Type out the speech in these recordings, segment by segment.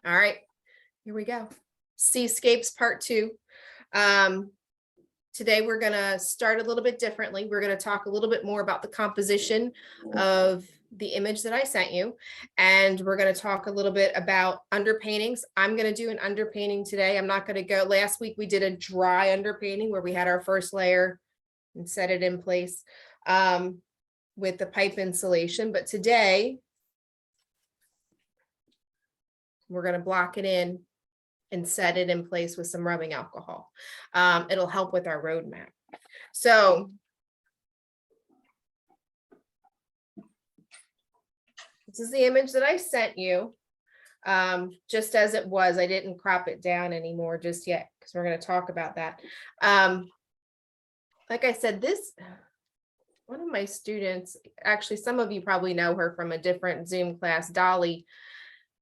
All right, here we go. Seascapes part 2. Today we're gonna start a little bit differently. We're gonna talk a little bit more about the composition of the image that I sent you. And we're gonna talk a little bit about underpaintings. I'm gonna do an underpainting today. I'm not gonna go, last week we did a dry underpainting where we had our first layer and set it in place with the pipe insulation. But today, we're going to block it in and set it in place with some rubbing alcohol. It'll help with our roadmap. So this is the image that I sent you. Just as it was. I didn't crop it down anymore just yet because we're going to talk about that. Like I said, one of my students, actually, some of you probably know her from a different Zoom class, Dolly.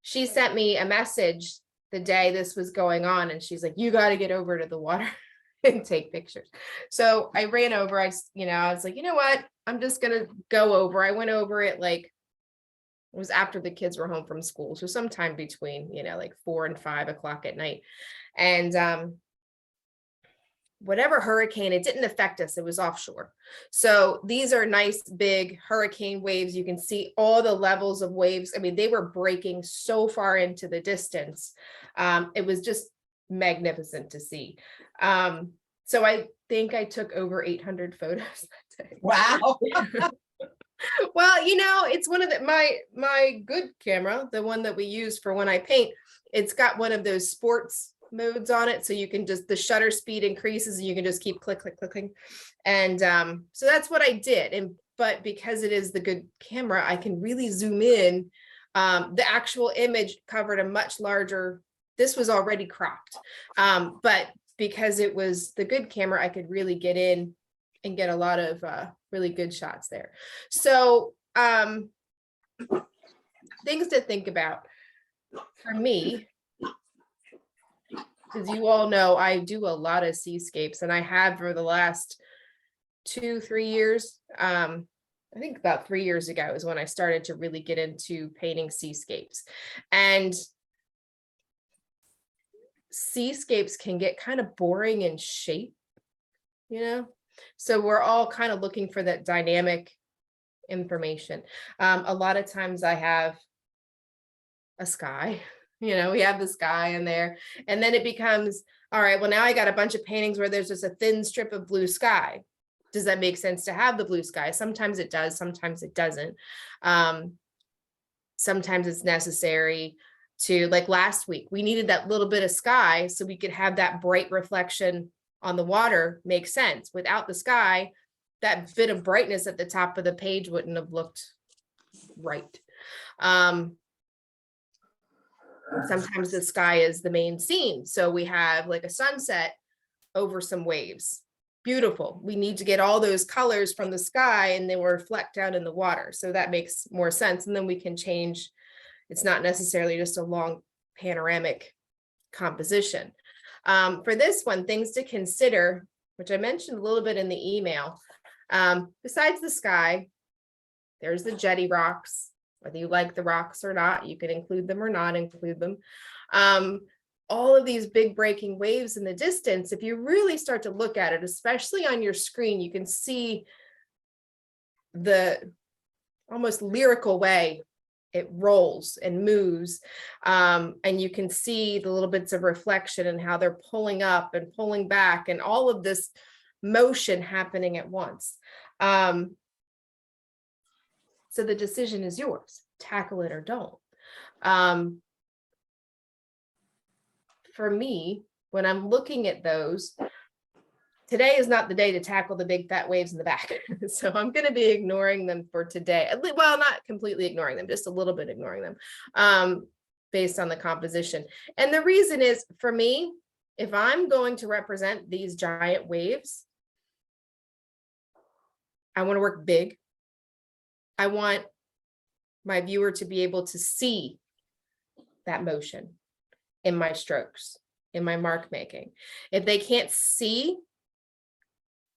She sent me a message the day this was going on, and she's like, you got to get over to the water and take pictures. So I ran over. I was like, you know what? I'm just going to go over. I went over it like, it was after the kids were home from school. So sometime between, like 4 and 5 o'clock at night. And whatever hurricane, it didn't affect us. It was offshore. So these are nice big hurricane waves. You can see all the levels of waves. I mean, they were breaking so far into the distance. It was just magnificent to see. So I think I took over 800 photos that day. Wow. Well, it's one of my good camera, the one that we use for when I paint. It's got one of those sports modes on it, so you can just, the shutter speed increases and you can just keep clicking. And so that's what I did. But because it is the good camera, I can really zoom in. The actual image covered a much larger, this was already cropped, but because it was the good camera, I could really get in and get a lot of really good shots there. So things to think about for me, because you all know I do a lot of seascapes, and I have for the last 2-3 years. I think about 3 years ago is when I started to really get into painting seascapes. And seascapes can get kind of boring in shape, so we're all kind of looking for that dynamic information. A lot of times I have a sky. We have the sky in there, and then it becomes, all right, well, now I got a bunch of paintings where there's just a thin strip of blue sky. Does that make sense to have the blue sky? Sometimes it does, sometimes it doesn't. Sometimes it's necessary to, like last week, we needed that little bit of sky so we could have that bright reflection on the water. Makes sense. Without the sky, that bit of brightness at the top of the page wouldn't have looked right. Sometimes the sky is the main scene. So we have like a sunset over some waves. Beautiful. We need to get all those colors from the sky and they will reflect down in the water. So that makes more sense. And then we can change. It's not necessarily just a long panoramic composition. For this one, things to consider, which I mentioned a little bit in the email. Besides the sky, there's the jetty rocks. Whether you like the rocks or not, you can include them or not include them. All of these big breaking waves in the distance, if you really start to look at it, especially on your screen, you can see the almost lyrical way it rolls and moves. And you can see the little bits of reflection and how they're pulling up and pulling back and all of this motion happening at once. So the decision is yours, tackle it or don't. For me, when I'm looking at those, today is not the day to tackle the big fat waves in the back. So I'm going to be ignoring them for today. Well, not completely ignoring them, just a little bit ignoring them based on the composition. And the reason is, for me, if I'm going to represent these giant waves, I want to work big. I want my viewer to be able to see that motion in my strokes, in my mark making. If they can't see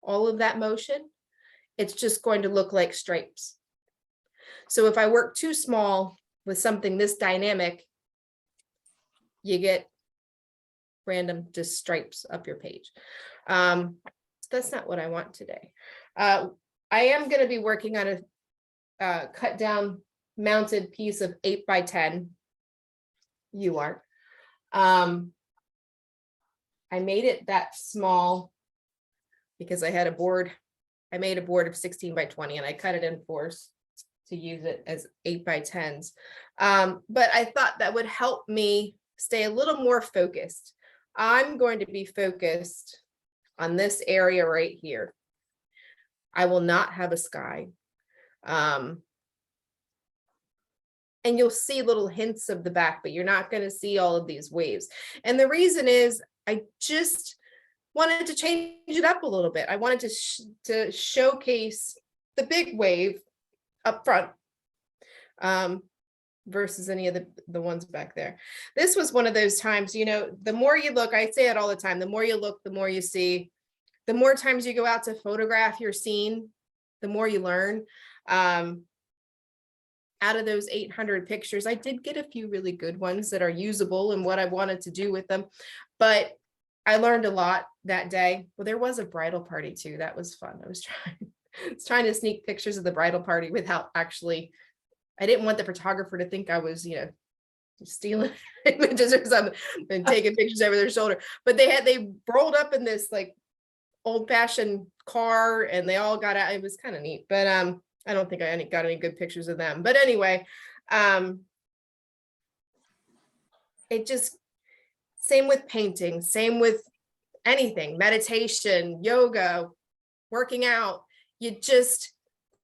all of that motion, it's just going to look like stripes. So if I work too small with something this dynamic, you get random just stripes up your page. That's not what I want today. I am going to be working on a cut down mounted piece of 8x10 UART. I made it that small because I had a board. I made a board of 16x20 and I cut it in fours to use it as 8x10s. But I thought that would help me stay a little more focused. I'm going to be focused on this area right here. I will not have a sky. And you'll see little hints of the back, but you're not going to see all of these waves. And the reason is I just wanted to change it up a little bit. I wanted to showcase the big wave up front versus any of the ones back there. This was one of those times, you know, the more you look, I say it all the time, the more you look, the more you see. The more times you go out to photograph your scene, the more you learn. Out of those 800 pictures, I did get a few really good ones that are usable and what I wanted to do with them. But I learned a lot that day. Well, there was a bridal party too. That was fun. I was trying to sneak pictures of the bridal party without actually, I didn't want the photographer to think I was, you know, stealing images or something and taking pictures over their shoulder. But they rolled up in this like old-fashioned car and they all got out. It was kind of neat, but I don't think I got any good pictures of them. But anyway, it just, same with painting, same with anything, meditation, yoga, working out. You just,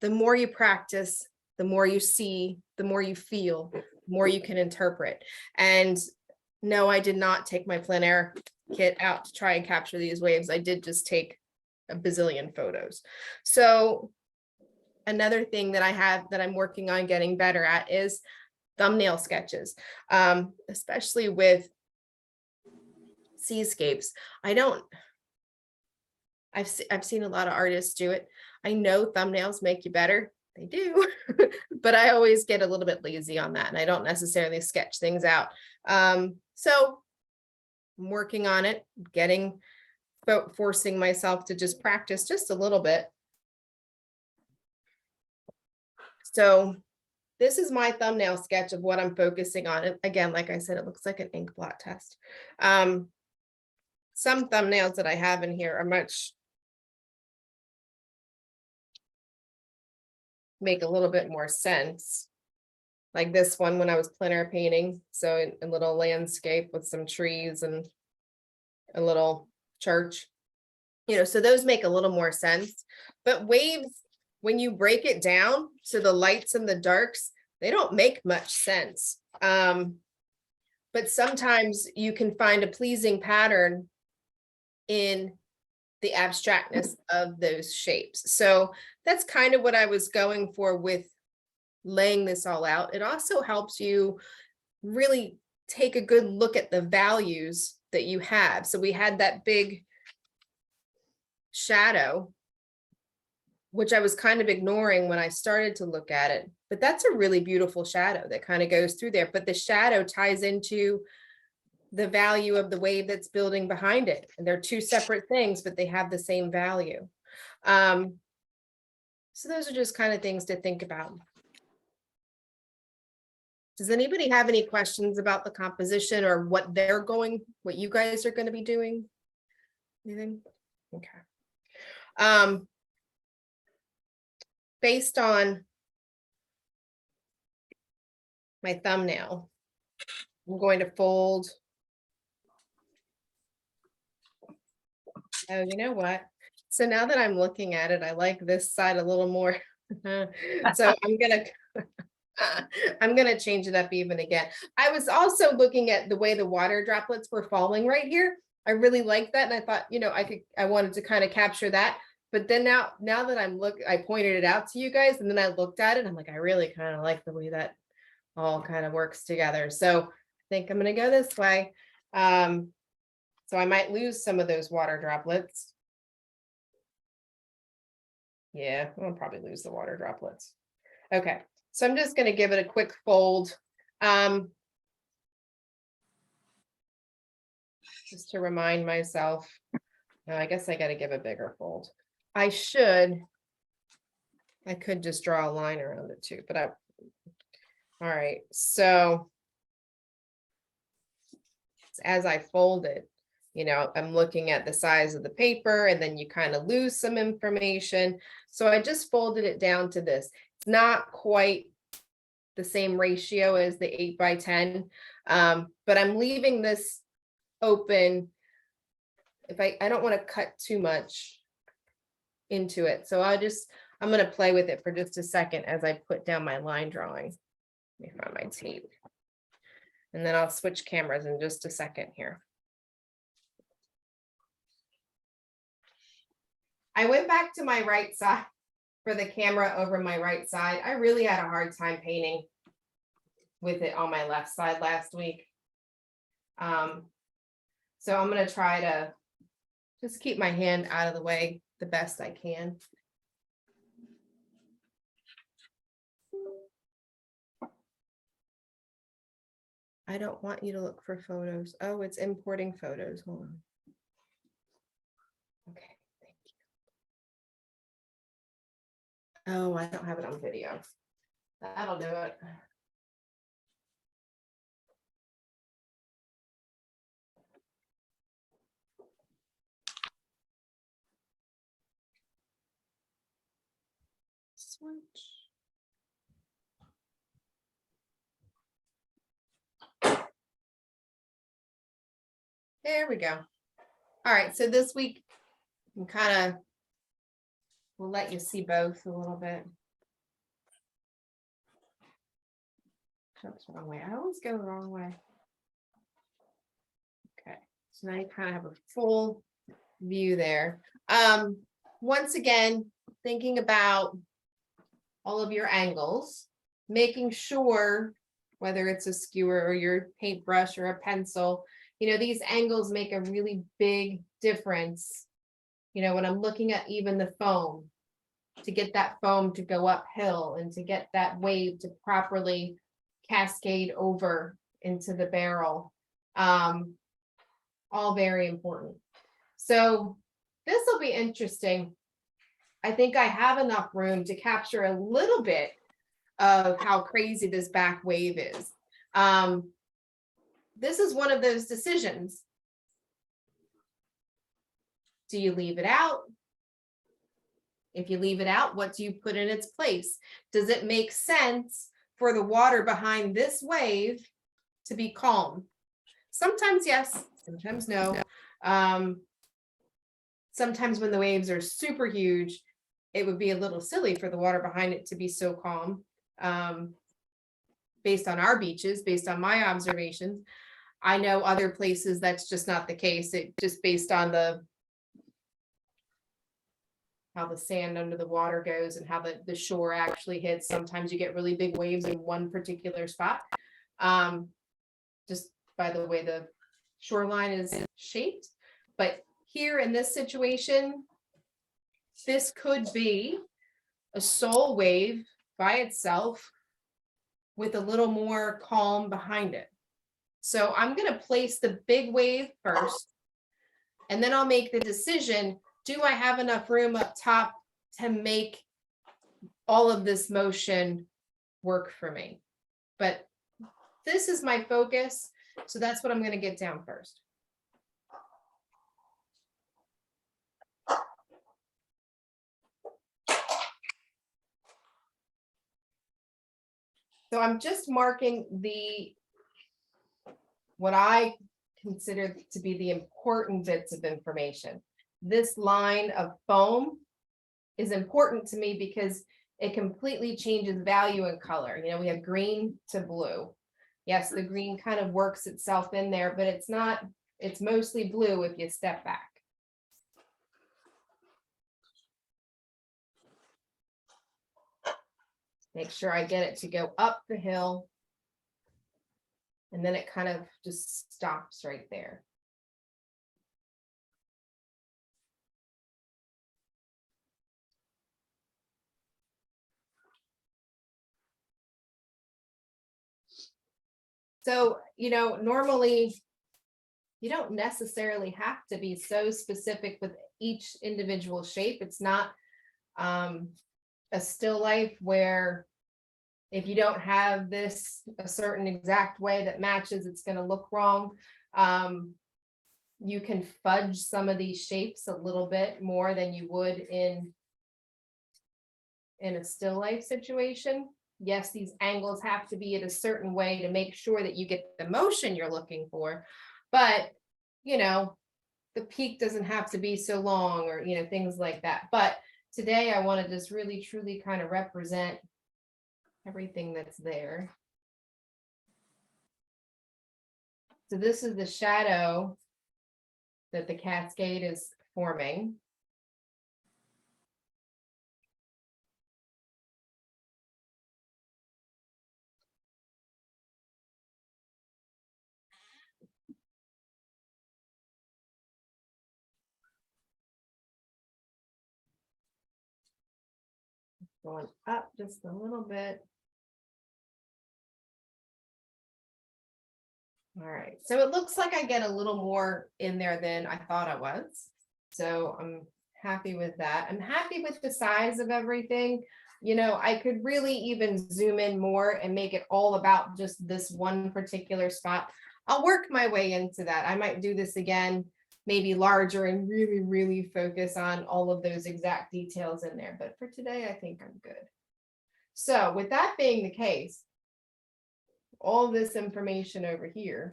the more you practice, the more you see, the more you feel, the more you can interpret. And no, I did not take my plein air kit out to try and capture these waves. I did just take a bazillion photos. So another thing that I have that I'm working on getting better at is thumbnail sketches, especially with Seascapes. I've seen a lot of artists do it. I know thumbnails make you better. They do, but I always get a little bit lazy on that and I don't necessarily sketch things out. So I'm working on it, forcing myself to just practice just a little bit. So this is my thumbnail sketch of what I'm focusing on. And again, like I said, it looks like an ink blot test. Some thumbnails that I have in here are make a little bit more sense. Like this one when I was plein air painting. So a little landscape with some trees and a little church, you know, so those make a little more sense. But waves, when you break it down to the lights and the darks, they don't make much sense. But sometimes you can find a pleasing pattern in the abstractness of those shapes. So that's kind of what I was going for with laying this all out. It also helps you really take a good look at the values that you have. So we had that big shadow, which I was kind of ignoring when I started to look at it, but that's a really beautiful shadow that kind of goes through there. But the shadow ties into the value of the wave that's building behind it. And they're two separate things, but they have the same value. So those are just kind of things to think about. Does anybody have any questions about the composition or what you guys are going to be doing? Anything? Okay. Based on my thumbnail, I'm going to fold. Oh, you know what? So now that I'm looking at it, I like this side a little more. So I'm gonna change it up even again. I was also looking at the way the water droplets were falling right here. I really liked that. And I thought, you know, I wanted to kind of capture that. But then now that I pointed it out to you guys and then I looked at it, I'm like, I really kind of like the way that all kind of works together. So I think I'm gonna go this way. So I might lose some of those water droplets. Yeah, I'll probably lose the water droplets. Okay, so I'm just going to give it a quick fold. just to remind myself. I guess I got to give a bigger fold. I could just draw a line around it too, but all right. So as I fold it, I'm looking at the size of the paper and then you kind of lose some information. So I just folded it down to this. It's not quite the same ratio as the 8x10, but I'm leaving this open. If I don't want to cut too much into it. So I'm going to play with it for just a second as I put down my line drawing. Let me find my tape. And then I'll switch cameras in just a second here. I went back to my right side for the camera over my right side. I really had a hard time painting with it on my left side last week. So I'm going to try to just keep my hand out of the way the best I can. I don't want you to look for photos. Oh, it's importing photos. Hold on. Okay, thank you. Oh, I don't have it on video. That'll do it. Switch. There we go. All right, so this week I'm we'll let you see both a little bit. Oops, wrong way. I always go the wrong way. Okay, so now you kind of have a full view there. Once again, thinking about all of your angles, making sure whether it's a skewer or your paintbrush or a pencil, these angles make a really big difference. When I'm looking at even the foam, to get that foam to go uphill and to get that wave to properly cascade over into the barrel, all very important. So this will be interesting. I think I have enough room to capture a little bit of how crazy this back wave is. This is one of those decisions. Do you leave it out? If you leave it out, what do you put in its place? Does it make sense for the water behind this wave to be calm? Sometimes yes, sometimes no. Sometimes when the waves are super huge, it would be a little silly for the water behind it to be so calm. Based on our beaches, based on my observations, I know other places that's just not the case. It just based on how the sand under the water goes and how the shore actually hits. Sometimes you get really big waves in one particular spot, just by the way the shoreline is shaped. But here in this situation, this could be a soul wave by itself with a little more calm behind it. So I'm going to place the big wave first, and then I'll make the decision, do I have enough room up top to make all of this motion work for me? But this is my focus, so that's what I'm going to get down first. So I'm just marking what I consider to be the important bits of information. This line of foam is important to me because it completely changes value and color. We have green to blue. Yes, the green kind of works itself in there, but it's mostly blue if you step back. Make sure I get it to go up the hill. And then it kind of just stops right there. So, normally you don't necessarily have to be so specific with each individual shape. It's not a still life where if you don't have this a certain exact way that matches, it's going to look wrong. You can fudge some of these shapes a little bit more than you would in a still life situation. Yes, these angles have to be at a certain way to make sure that you get the motion you're looking for, but you know, the peak doesn't have to be so long, or you know, things like that. But today I want to just really truly kind of represent everything that's there. So this is the shadow that the cascade is forming. Going up just a little bit. All right, so it looks like I get a little more in there than I thought I was. So I'm happy with that. I'm happy with the size of everything. You know, I could really even zoom in more and make it all about just this one particular spot. I'll work my way into that. I might do this again, maybe larger, and really, really focus on all of those exact details in there. But for today, I think I'm good. So with that being the case, all this information over here,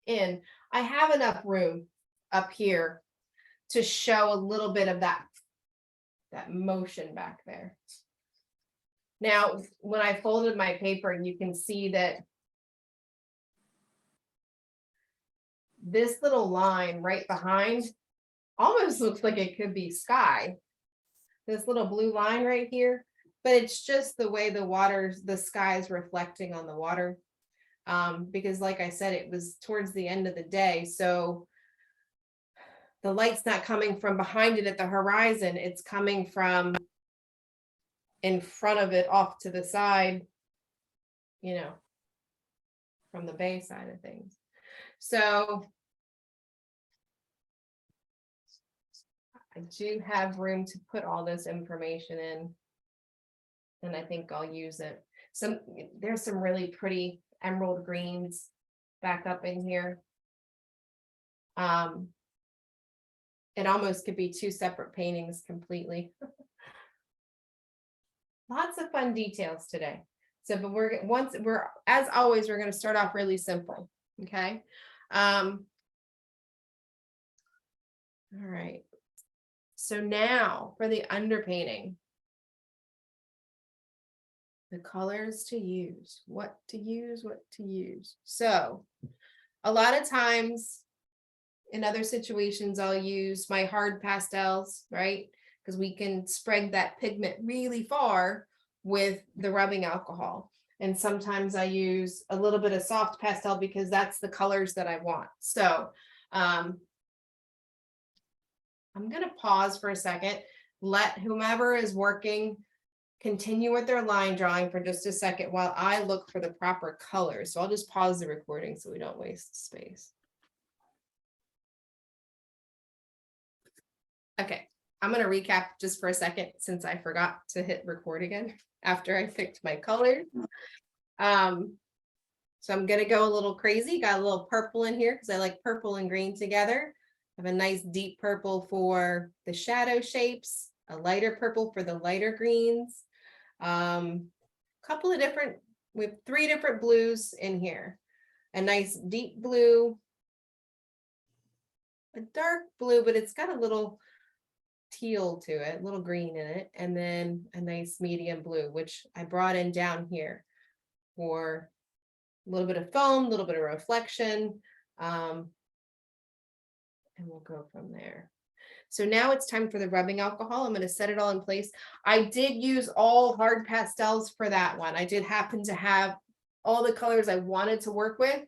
and I have enough room up here to show a little bit of that motion back there. Now, when I folded my paper, you can see that this little line right behind almost looks like it could be sky. This little blue line right here, but it's just the way the sky is reflecting on the water. Because like I said, it was towards the end of the day, so the light's not coming from behind it at the horizon, it's coming from in front of it off to the side, you know, from the bay side of things. So I do have room to put all this information in, and I think I'll use it. There's some really pretty emerald greens back up in here. It almost could be two separate paintings completely. Lots of fun details today. So, but as always, we're going to start off really simple. Okay. All right. So now for the underpainting, the colors to use, what to use. So a lot of times in other situations, I'll use my hard pastels, right? Because we can spread that pigment really far with the rubbing alcohol. And sometimes I use a little bit of soft pastel because that's the colors that I want. So I'm going to pause for a second, let whomever is working continue with their line drawing for just a second while I look for the proper colors. So I'll just pause the recording so we don't waste space. Okay, I'm going to recap just for a second since I forgot to hit record again after I picked my colors. So I'm going to go a little crazy. Got a little purple in here because I like purple and green together. I have a nice deep purple for the shadow shapes, a lighter purple for the lighter greens. Couple of different, we have 3 different blues in here. A nice deep blue, a dark blue, but it's got a little teal to it, a little green in it, and then a nice medium blue, which I brought in down here for a little bit of foam, a little bit of reflection, and we'll go from there. So now it's time for the rubbing alcohol. I'm going to set it all in place. I did use all hard pastels for that one. I did happen to have all the colors I wanted to work with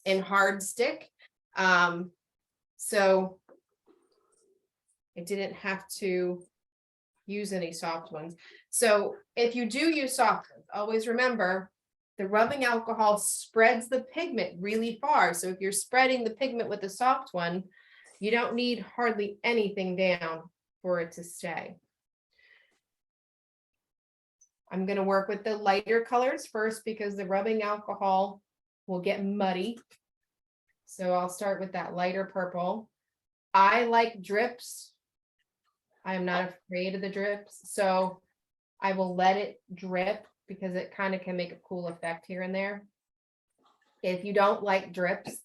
in hard stick. So I didn't have to use any soft ones. So if you do use soft ones, always remember The rubbing alcohol spreads the pigment really far. So if you're spreading the pigment with a soft one, you don't need hardly anything down for it to stay. I'm going to work with the lighter colors first because the rubbing alcohol will get muddy. So I'll start with that lighter purple. I like drips. I am not afraid of the drips. So I will let it drip because it kind of can make a cool effect here and there. If you don't like drips,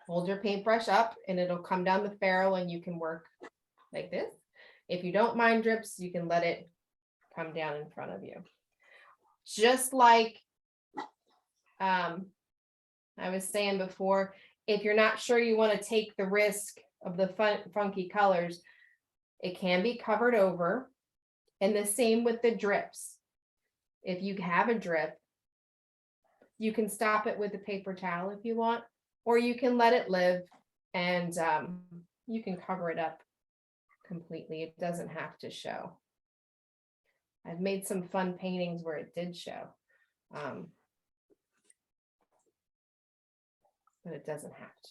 hold your paintbrush up and it'll come down the ferrule and you can work like this. If you don't mind drips, you can let it come down in front of you. Just like I was saying before, if you're not sure you want to take the risk of the funky colors, it can be covered over. And the same with the drips. If you have a drip, you can stop it with a paper towel if you want, or you can let it live and you can cover it up completely. It doesn't have to show. I've made some fun paintings where it did show, but it doesn't have to.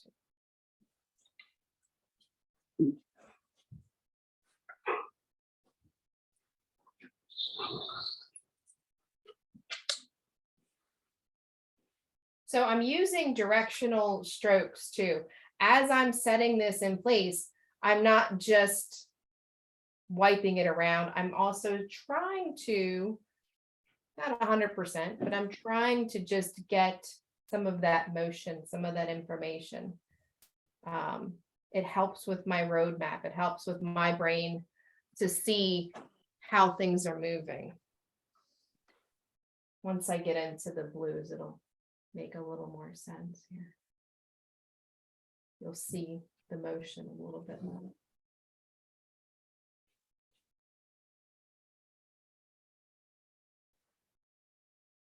So I'm using directional strokes too. As I'm setting this in place, I'm not just wiping it around. I'm also trying to, not 100%, but I'm trying to just get some of that motion, some of that information. It helps with my roadmap. It helps with my brain to see how things are moving. Once I get into the blues, it'll make a little more sense here. You'll see the motion a little bit more.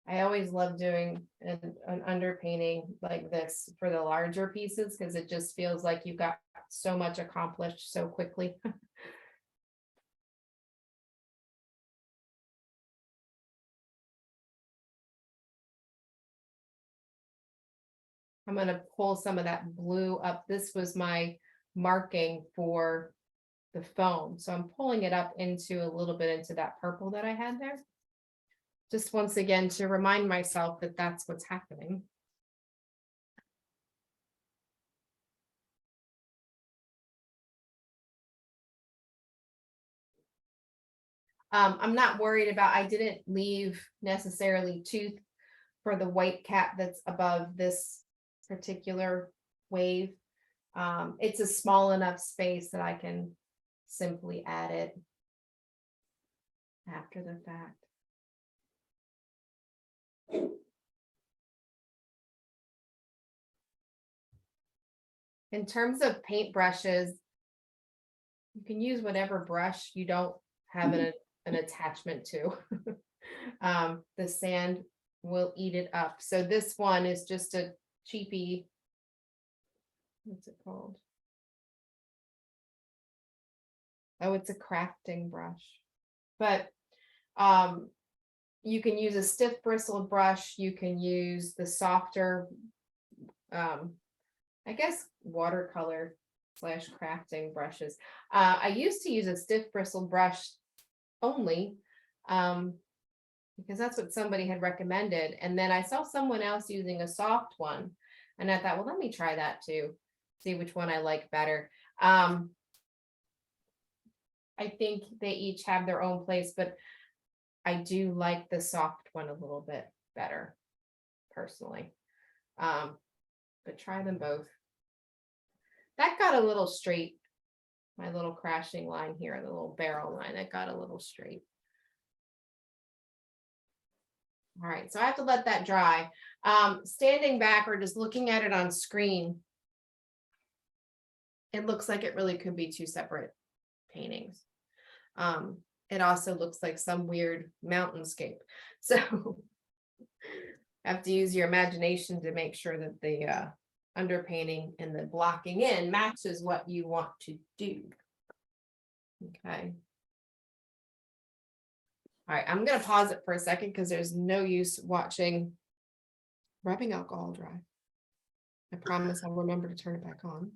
I always love doing an underpainting like this for the larger pieces because it just feels like you got so much accomplished so quickly. I'm going to pull some of that blue up. This was my marking for the foam. So I'm pulling it up into a little bit into that purple that I had there. Just once again, to remind myself that that's what's happening. I'm not worried about, I didn't leave necessarily tooth for the white cap that's above this particular wave. It's a small enough space that I can simply add it after the fact. In terms of paint brushes, you can use whatever brush you don't have an attachment to. The sand will eat it up. So this one is just a cheapy, what's it called? Oh, it's a crafting brush. But you can use a stiff bristled brush. You can use the softer, I guess, watercolor / crafting brushes. I used to use a stiff bristled brush only because that's what somebody had recommended. And then I saw someone else using a soft one. And I thought, well, let me try that too. See which one I like better. I think they each have their own place, but I do like the soft one a little bit better personally. But try them both. That got a little straight. My little crashing line here, the little barrel line, that got a little straight. All right, so I have to let that dry. Standing back or just looking at it on screen, it looks like it really could be two separate paintings. It also looks like some weird mountainscape. So have to use your imagination to make sure that the underpainting and the blocking in matches what you want to do. Okay. All right, I'm going to pause it for a second because there's no use watching rubbing alcohol dry. I promise I'll remember to turn it back on.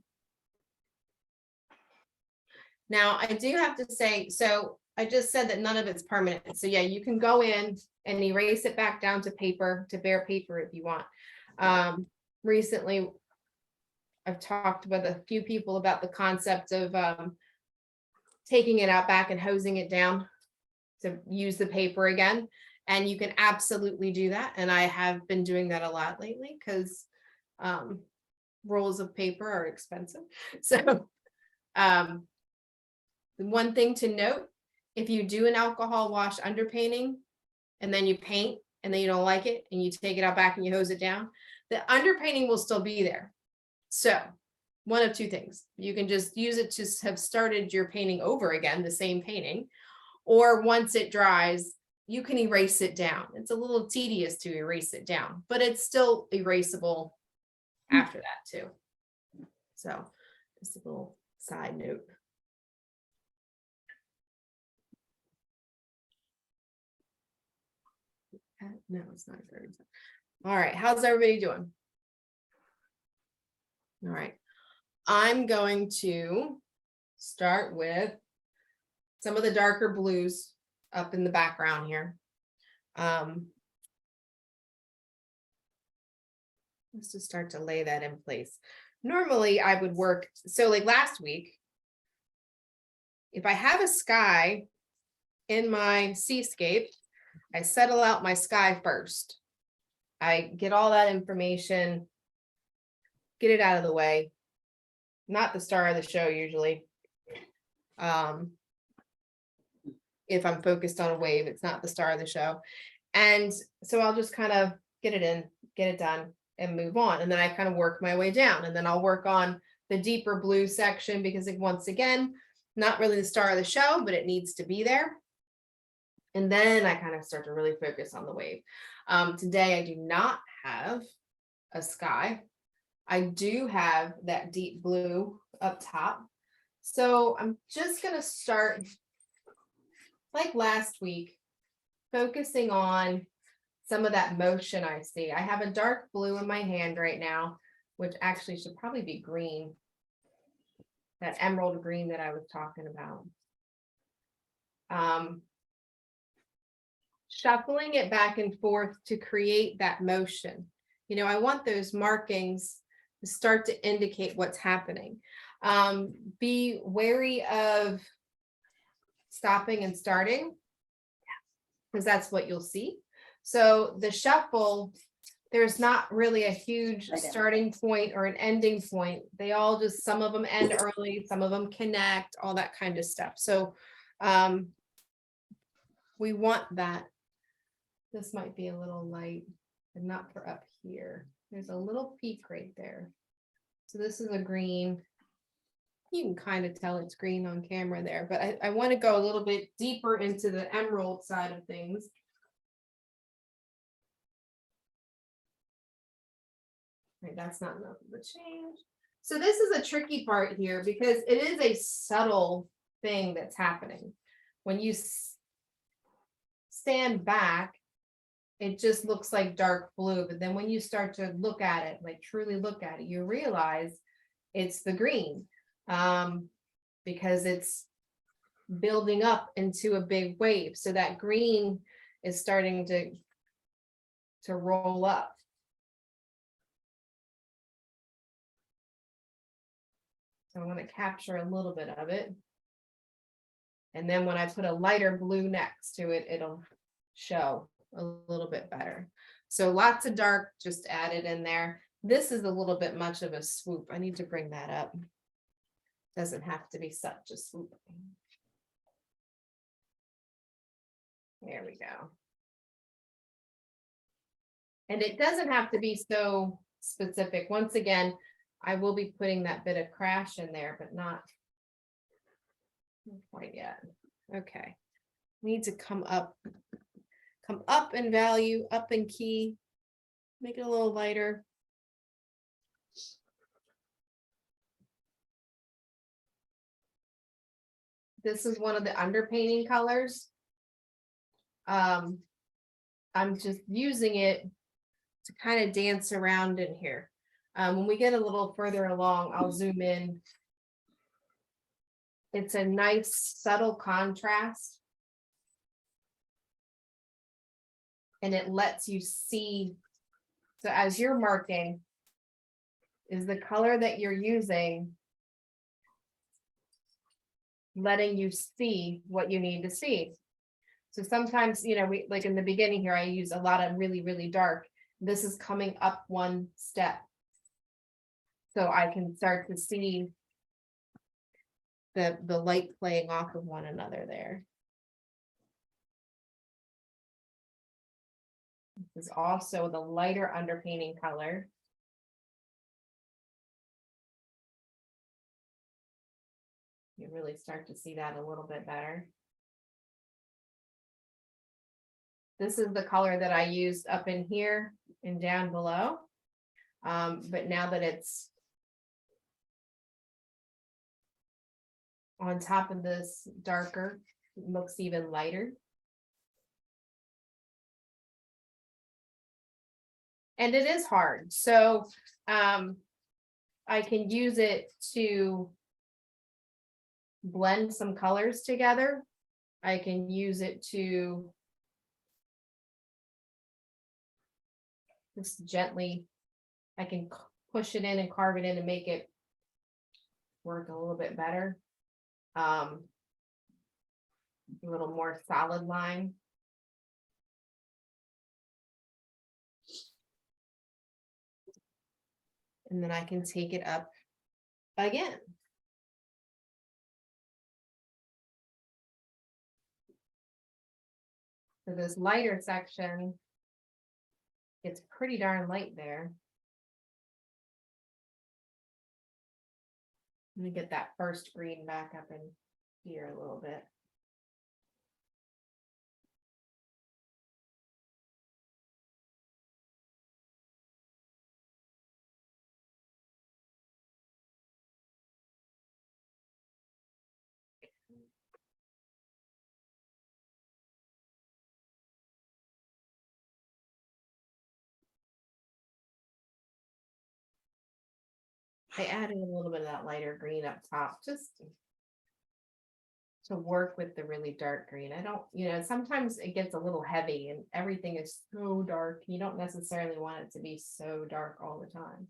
Now, I do have to say, so I just said that none of it's permanent. So yeah, you can go in and erase it back down to paper, to bare paper if you want. Recently, I've talked with a few people about the concept of taking it out back and hosing it down to use the paper again. And you can absolutely do that. And I have been doing that a lot lately because rolls of paper are expensive. So the one thing to note, if you do an alcohol wash underpainting and then you paint and then you don't like it and you take it out back and you hose it down, the underpainting will still be there. So one of two things, you can just use it to have started your painting over again, the same painting, or once it dries, you can erase it down. It's a little tedious to erase it down, but it's still erasable after that too. So just a little side note. No, it's not 30. All right, how's everybody doing? All right, I'm going to start with some of the darker blues up in the background here. Let's just start to lay that in place. Normally I would work, so like last week, if I have a sky in my seascape, I settle out my sky first. I get all that information, get it out of the way. Not the star of the show usually. If I'm focused on a wave, it's not the star of the show. And so I'll just kind of get it in, get it done, and move on. And then I kind of work my way down. And then I'll work on the deeper blue section because once again, not really the star of the show, but it needs to be there. And then I kind of start to really focus on the wave. Today, I do not have a sky. I do have that deep blue up top. So I'm just going to start like last week, focusing on some of that motion I see. I have a dark blue in my hand right now, which actually should probably be green. That emerald green that I was talking about. Shuffling it back and forth to create that motion. You know, I want those markings to start to indicate what's happening. Be wary of stopping and starting, because that's what you'll see. So the shuffle, there's not really a huge starting point or an ending point. They all just, some of them end early, some of them connect, all that kind of stuff. So we want that. This might be a little light and not for up here. There's a little peak right there. So this is a green. You can kind of tell it's green on camera there, but I want to go a little bit deeper into the emerald side of things. Right, that's not enough of a change. So this is a tricky part here because it is a subtle thing that's happening. When you stand back, it just looks like dark blue, but then when you start to look at it, like truly look at it, you realize it's the green, because it's building up into a big wave. So that green is starting to roll up. So I want to capture a little bit of it. And then when I put a lighter blue next to it, it'll show a little bit better. So lots of dark just added in there. This is a little bit much of a swoop. I need to bring that up. Doesn't have to be such a swoop. There we go. And it doesn't have to be so specific. Once again, I will be putting that bit of crash in there, but not quite yet. Okay. Need to come up in value, up in key, make it a little lighter. This is one of the underpainting colors. I'm just using it to kind of dance around in here. When we get a little further along, I'll zoom in. It's a nice subtle contrast. And it lets you see, so as you're marking, is the color that you're using letting you see what you need to see? So sometimes, you know, we like in the beginning here, I use a lot of really, really dark. This is coming up one step. So I can start to see the light playing off of one another there. This is also the lighter underpainting color. You really start to see that a little bit better. This is the color that I used up in here and down below. But now that it's on top of this darker, it looks even lighter. And it is hard. So I can use it to blend some colors together. I can use it to just gently, I can push it in and carve it in and make it work a little bit better. A little more solid line. And then I can take it up again. So this lighter section, it's pretty darn light there. Let me get that first green back up in here a little bit. I added a little bit of that lighter green up top, just to work with the really dark green. I don't, you know, sometimes it gets a little heavy and everything is so dark. You don't necessarily want it to be so dark all the time.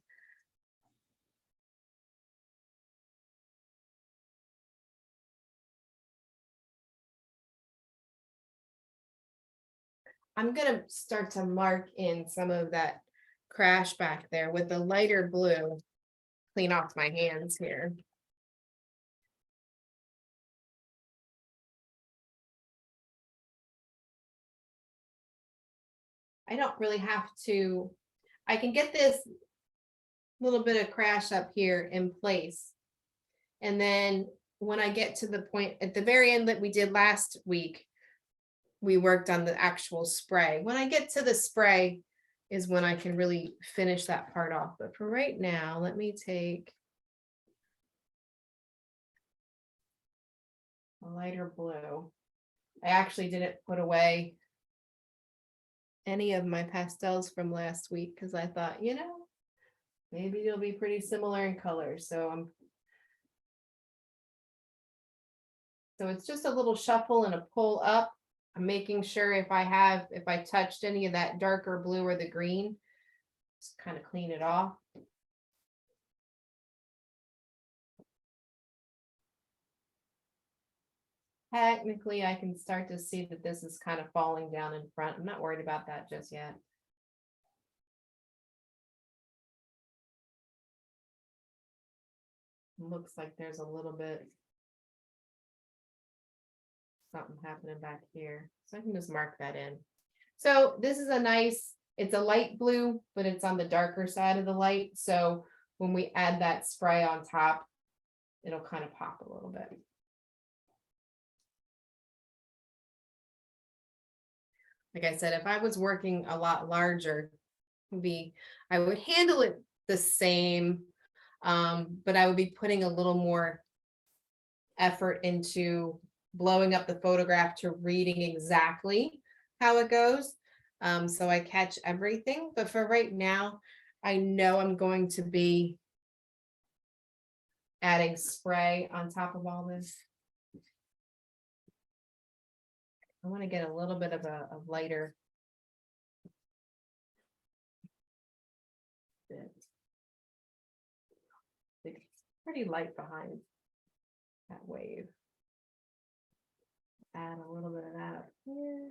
I'm gonna start to mark in some of that crash back there with the lighter blue. Clean off my hands here. I don't really have to, I can get this little bit of crash up here in place. And then when I get to the point at the very end that we did last week, we worked on the actual spray. When I get to the spray is when I can really finish that part off. But for right now, let me take a lighter blue. I actually didn't put away any of my pastels from last week because I thought, you know, maybe they'll be pretty similar in color. So it's just a little shuffle and a pull up. I'm making sure if I touched any of that darker blue or the green, just kind of clean it off. Technically, I can start to see that this is kind of falling down in front. I'm not worried about that just yet. Looks like there's a little bit something happening back here. So I can just mark that in. So this is a nice, it's a light blue, but it's on the darker side of the light. So when we add that spray on top, it'll kind of pop a little bit. Like I said, if I was working a lot larger, I would handle it the same, but I would be putting a little more effort into blowing up the photograph to reading exactly how it goes. So I catch everything, but for right now, I know I'm going to be adding spray on top of all this. I want to get a little bit of a lighter bit. It's pretty light behind that wave. Add a little bit of that up here.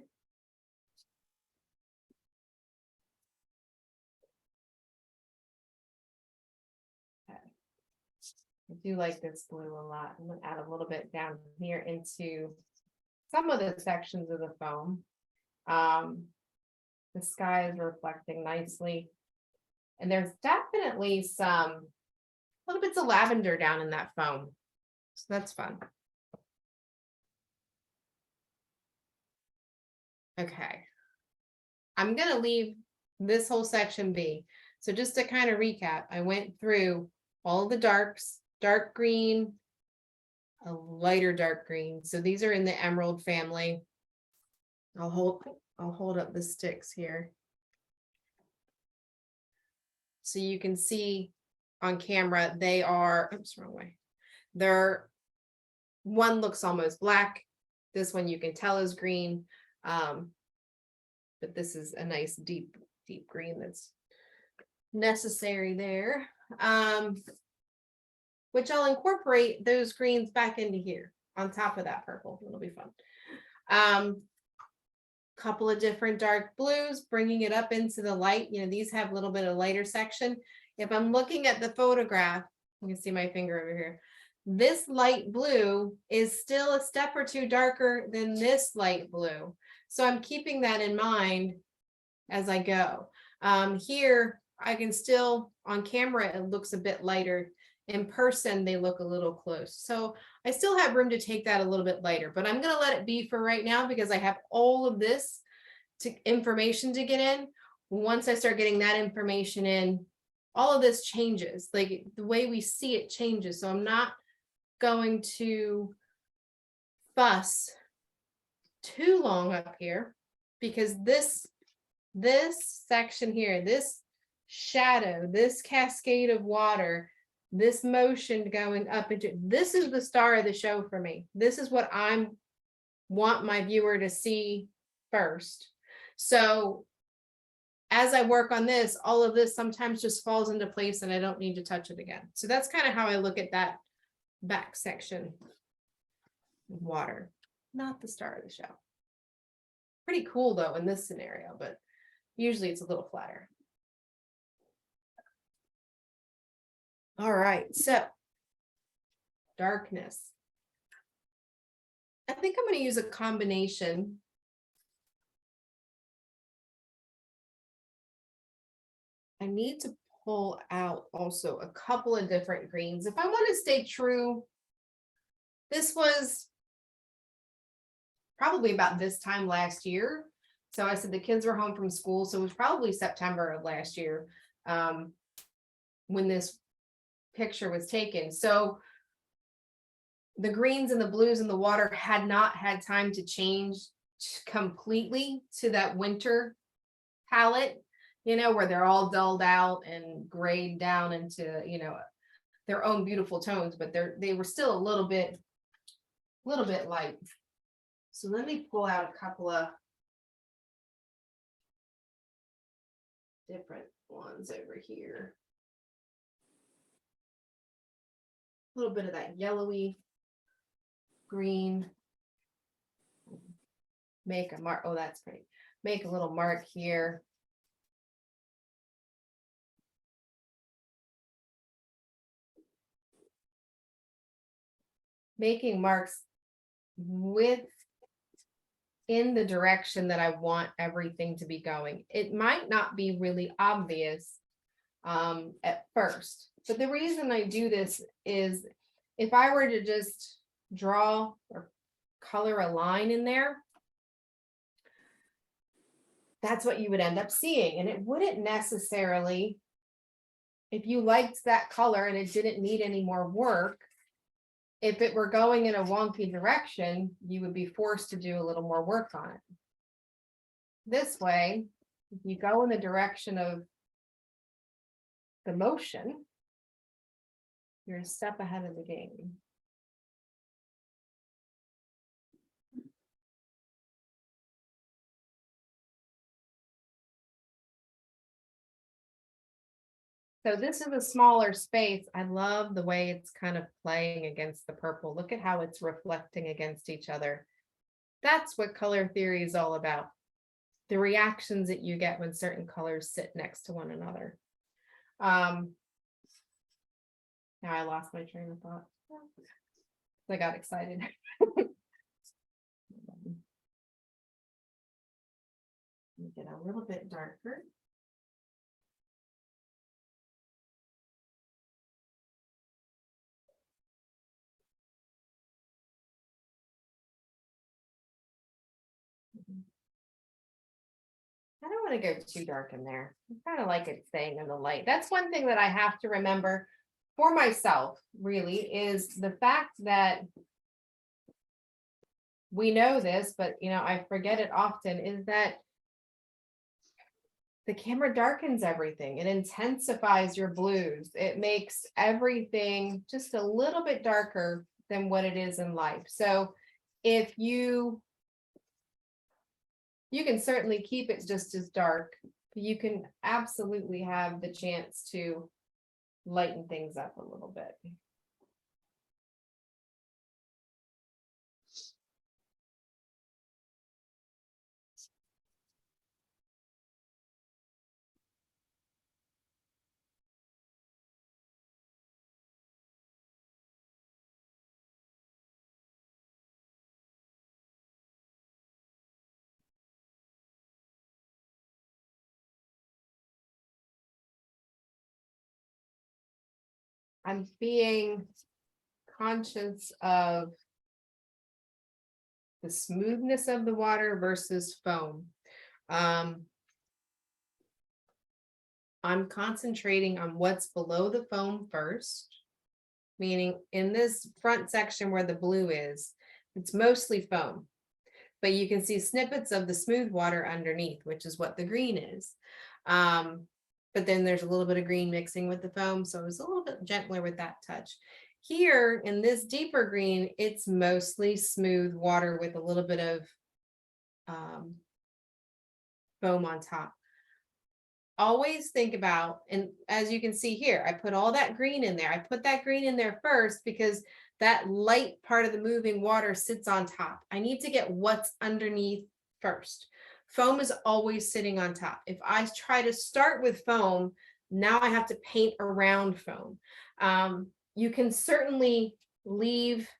Okay. I do like this blue a lot. I'm going to add a little bit down here into some of the sections of the foam. The sky is reflecting nicely. And there's definitely some little bits of lavender down in that foam. So that's fun. Okay. I'm going to leave this whole section be. So just to kind of recap, I went through all the darks, dark green, a lighter dark green. So these are in the emerald family. I'll hold up the sticks here. So you can see on camera, they are, oops, wrong way. They're, one looks almost black. This one you can tell is green. But this is a nice deep green that's necessary there. Which I'll incorporate those greens back into here on top of that purple. It'll be fun. Couple of different dark blues, bringing it up into the light. You know, these have a little bit of lighter section. If I'm looking at the photograph, you can see my finger over here. This light blue is still a step or two darker than this light blue. So I'm keeping that in mind as I go. Here, I can still, on camera, it looks a bit lighter. In person, they look a little close. So I still have room to take that a little bit lighter, but I'm going to let it be for right now because I have all of this information to get in. Once I start getting that information in, all of this changes. Like the way we see it changes. So I'm not going to fuss too long up here because this section here, this shadow, this cascade of water, this motion going up into, this is the star of the show for me. This is what I want my viewer to see first. So as I work on this, all of this sometimes just falls into place and I don't need to touch it again. So that's kind of how I look at that back section. Water, not the star of the show. Pretty cool though in this scenario, but usually it's a little flatter. All right, so darkness. I think I'm going to use a combination. I need to pull out also a couple of different greens. If I want to stay true, this was probably about this time last year. So I said the kids were home from school. So it was probably September of last year when this picture was taken. So the greens and the blues and the water had not had time to change completely to that winter palette, you know, where they're all dulled out and grayed down into, you know, their own beautiful tones, but they were still a little bit light. So let me pull out a couple of different ones over here. A little bit of that yellowy green. Make a mark. Oh, that's pretty. Make a little mark here. Making marks within the direction that I want everything to be going. It might not be really obvious at first, but the reason I do this is if I were to just draw or color a line in there, that's what you would end up seeing. And it wouldn't necessarily, if you liked that color and it didn't need any more work, if it were going in a wonky direction, you would be forced to do a little more work on it. This way, If you go in the direction of the motion, you're a step ahead of the game. So this is a smaller space. I love the way it's kind of playing against the purple. Look at how it's reflecting against each other. That's what color theory is all about. The reactions that you get when certain colors sit next to one another. Now I lost my train of thought. I got excited. Get a little bit darker. I don't want to go too dark in there. I kind of like it staying in the light. That's one thing that I have to remember for myself, really, is the fact that we know this, but I forget it often, is that the camera darkens everything. It intensifies your blues. It makes everything just a little bit darker than what it is in life. So if you can certainly keep it just as dark, you can absolutely have the chance to lighten things up a little bit. I'm being conscious of the smoothness of the water versus foam. I'm concentrating on what's below the foam first, meaning in this front section where the blue is, it's mostly foam, but you can see snippets of the smooth water underneath, which is what the green is. But then there's a little bit of green mixing with the foam, so it was a little bit gentler with that touch. Here in this deeper green, it's mostly smooth water with a little bit of foam on top. Always think about, and as you can see here, I put all that green in there. I put that green in there first because that light part of the moving water sits on top. I need to get what's underneath first. Foam is always sitting on top. If I try to start with foam, now I have to paint around foam. You can certainly leave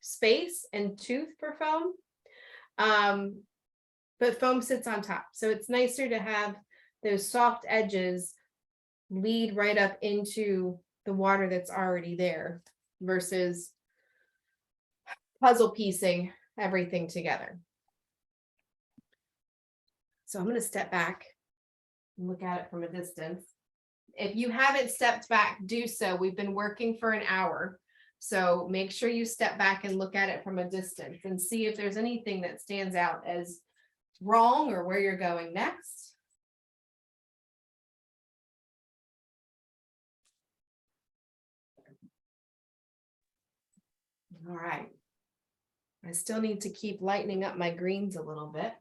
space and tooth for foam, but foam sits on top. So it's nicer to have those soft edges lead right up into the water that's already there versus puzzle piecing everything together. So I'm going to step back and look at it from a distance. If you haven't stepped back, do so. We've been working for an hour. So make sure you step back and look at it from a distance and see if there's anything that stands out as wrong or where you're going next. All right. I still need to keep lightening up my greens a little bit.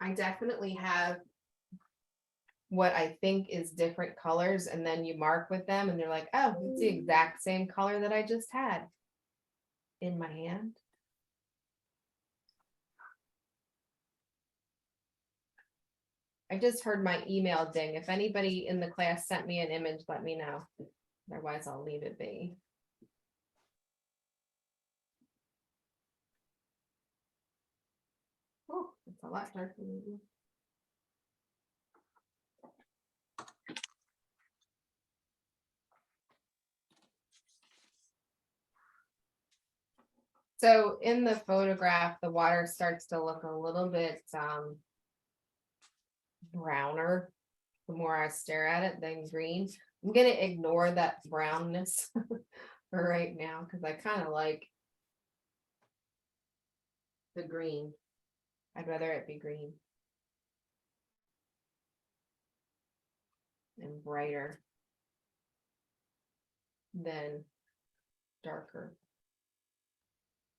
I definitely have what I think is different colors, and then you mark with them and they're like, oh, it's the exact same color that I just had in my hand. I just heard my email ding. If anybody in the class sent me an image, let me know. Otherwise, I'll leave it be. Oh, it's a lot darker than you. So in the photograph, the water starts to look a little bit browner the more I stare at it than green. I'm going to ignore that brownness for right now because I kind of like the green. I'd rather it be green and brighter than darker.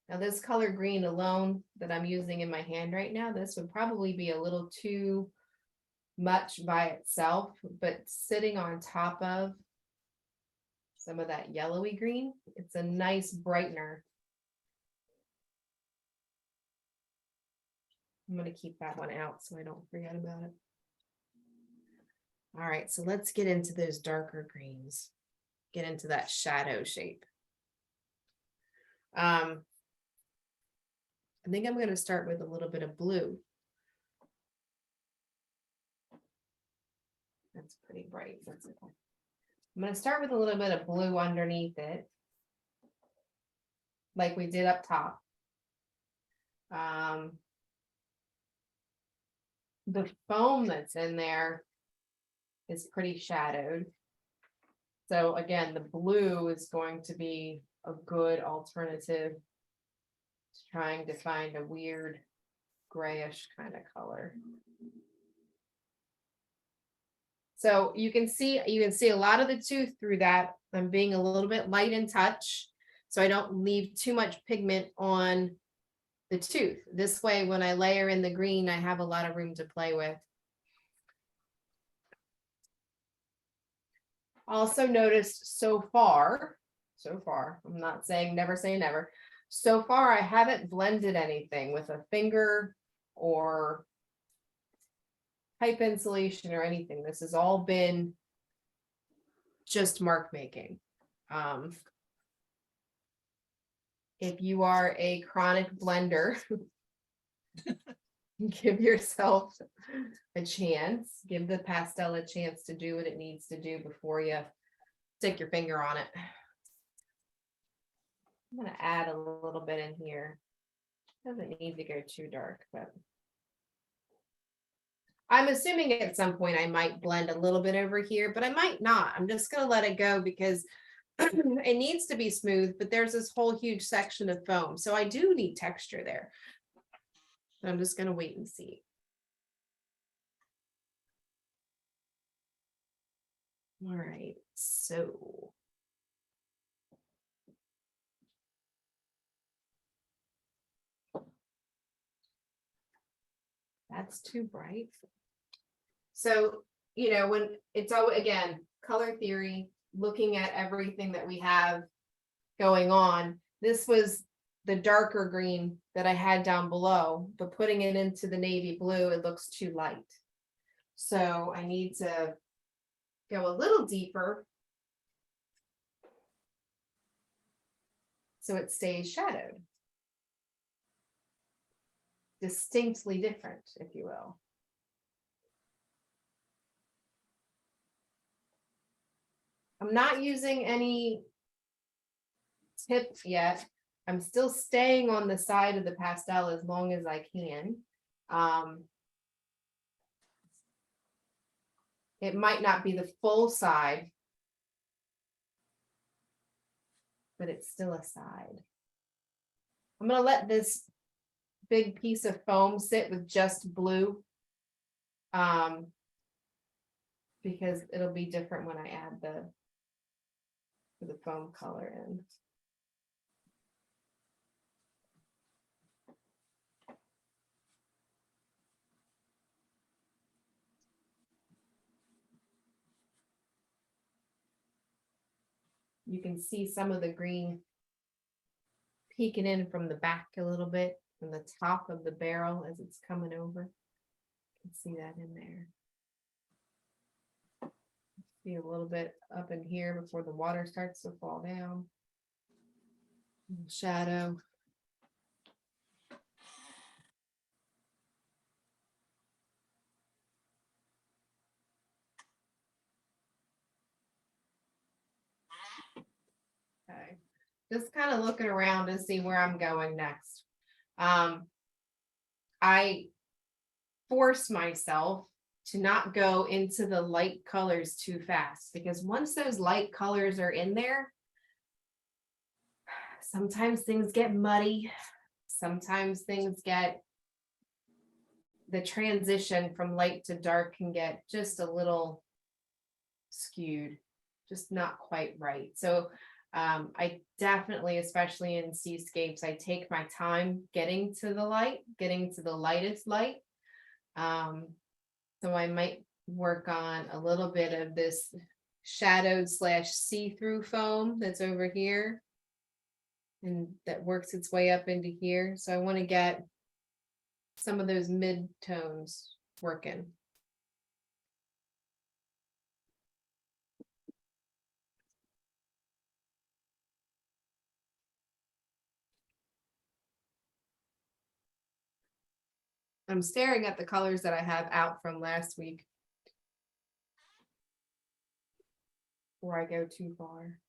Now this color green alone that I'm using in my hand right now, this would probably be a little too much by itself, but sitting on top of some of that yellowy green, it's a nice brightener. I'm going to keep that one out so I don't forget about it. All right, so let's get into those darker greens. Get into that shadow shape. I think I'm going to start with a little bit of blue. That's pretty bright. That's okay. I'm going to start with a little bit of blue underneath it, like we did up top. The foam that's in there is pretty shadowed. So again, the blue is going to be a good alternative to trying to find a weird grayish kind of color. So you can see a lot of the tooth through that. I'm being a little bit light in touch, so I don't leave too much pigment on the tooth. This way, when I layer in the green, I have a lot of room to play with. Also noticed so far, I'm not saying never say never. So far, I haven't blended anything with a finger or pipe insulation or anything. This has all been just mark making. If you are a chronic blender, give yourself a chance. Give the pastel a chance to do what it needs to do before you stick your finger on it. I'm going to add a little bit in here. Doesn't need to go too dark, but I'm assuming at some point I might blend a little bit over here, but I might not. I'm just going to let it go because it needs to be smooth, but there's this whole huge section of foam. So I do need texture there. I'm just going to wait and see. All right, so. That's too bright. So, you know, when it's all, again, color theory, looking at everything that we have going on, this was the darker green that I had down below, but putting it into the navy blue, it looks too light. So I need to go a little deeper so it stays shadowed. Distinctly different, if you will. I'm not using any tip yet. I'm still staying on the side of the pastel as long as I can. It might not be the full side, but it's still a side. I'm going to let this big piece of foam sit with just blue, because it'll be different when I add the foam color in. You can see some of the green peeking in from the back a little bit, from the top of the barrel as it's coming over. You can see that in there. See a little bit up in here before the water starts to fall down. Shadow. Okay. Just kind of looking around to see where I'm going next. I force myself to not go into the light colors too fast, because once those light colors are in there, Sometimes things get muddy. Sometimes things get, the transition from light to dark can get just a little skewed, just not quite right. So I definitely, especially in seascapes, I take my time getting to the light, getting to the lightest light. So I might work on a little bit of this shadowed slash see-through foam that's over here, and that works its way up into here. So I want to get some of those mid-tones working. I'm staring at the colors that I have out from last week before I go too far.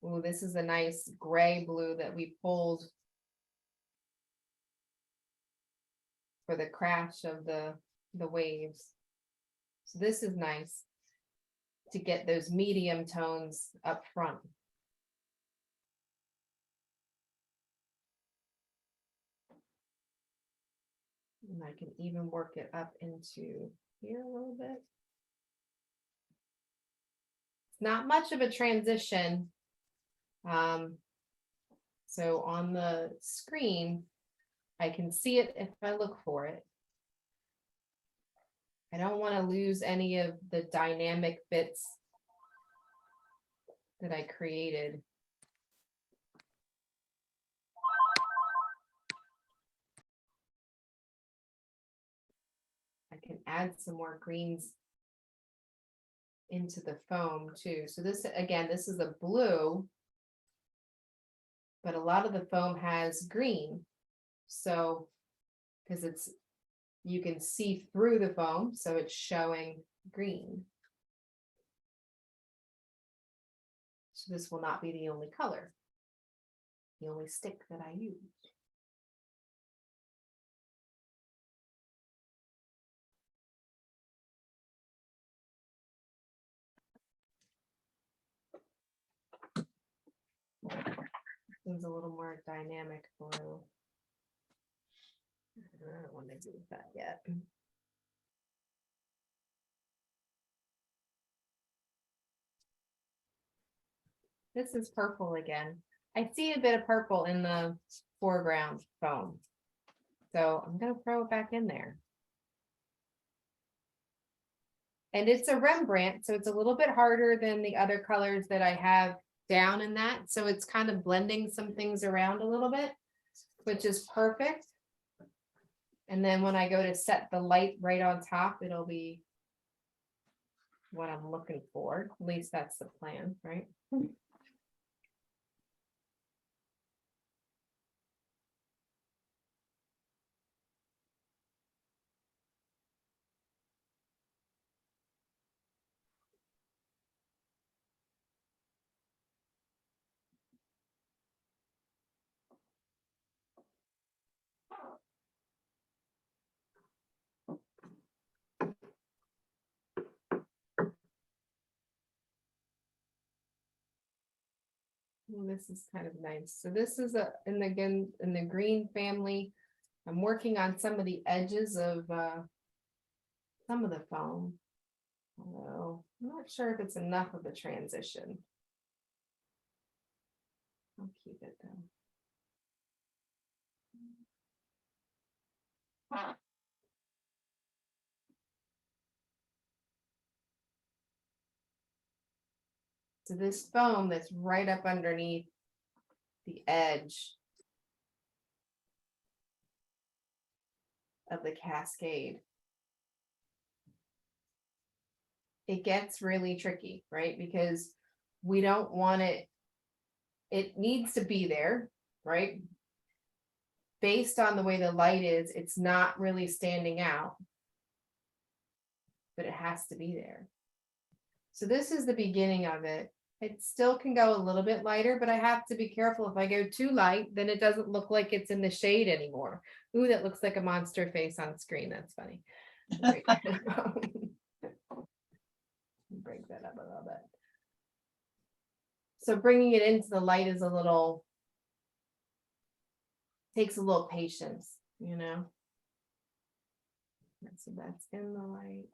Oh, this is a nice gray blue that we pulled for the crash of the waves. So this is nice to get those medium tones up front. And I can even work it up into here a little bit. It's not much of a transition. So on the screen, I can see it if I look for it. I don't want to lose any of the dynamic bits that I created. I can add some more greens into the foam too. So this, again, this is a blue, but a lot of the foam has green. So, because it's, you can see through the foam, so it's showing green. So this will not be the only color, the only stick that I use. It's a little more dynamic blue. I don't want to do that yet. This is purple again. I see a bit of purple in the foreground foam. So I'm going to throw it back in there. And it's a Rembrandt, so it's a little bit harder than the other colors that I have down in that. So it's kind of blending some things around a little bit, which is perfect. And then when I go to set the light right on top, it'll be what I'm looking for. At least that's the plan, right? And this is kind of nice. So this is in the green family. I'm working on some of the edges of some of the foam. Although I'm not sure if it's enough of a transition. I'll keep it though. So this foam that's right up underneath the edge of the cascade, it gets really tricky, right? Because we don't want it, it needs to be there, right? Based on the way the light is, it's not really standing out, but it has to be there. So this is the beginning of it. It still can go a little bit lighter, but I have to be careful. If I go too light, then it doesn't look like it's in the shade anymore. Ooh, that looks like a monster face on screen. That's funny. Break that up a little bit. So bringing it into the light is takes a little patience, you know? So that's in the light.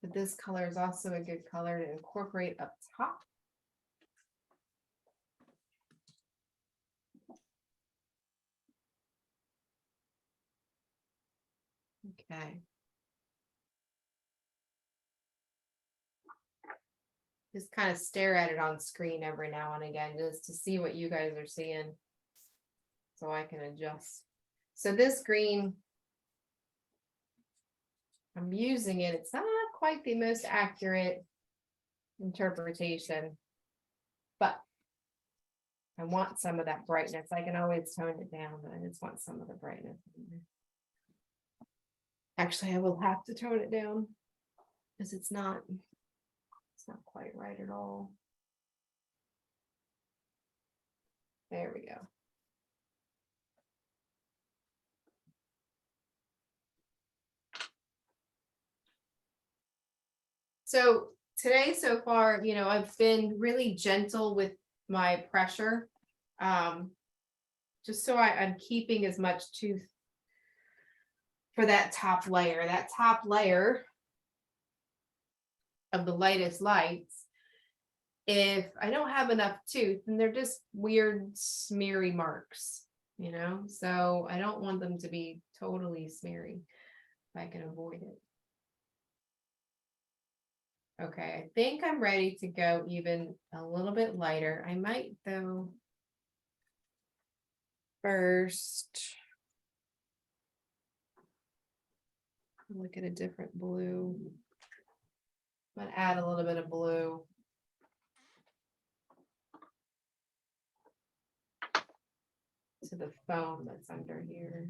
But this color is also a good color to incorporate up top. Okay. Just kind of stare at it on screen every now and again, just to see what you guys are seeing. So I can adjust. So this green, I'm using it. It's not quite the most accurate interpretation, but I want some of that brightness. I can always tone it down, but I just want some of the brightness. Actually, I will have to tone it down because it's not quite right at all. There we go. So today so far, you know, I've been really gentle with my pressure. Just so I'm keeping as much tooth for that top layer. That top layer of the lightest lights, if I don't have enough tooth, then they're just weird smeary marks, you know? So I don't want them to be totally smeary if I can avoid it. Okay, I think I'm ready to go even a little bit lighter. I might though first look at a different blue. I'm gonna add a little bit of blue. To the foam that's under here.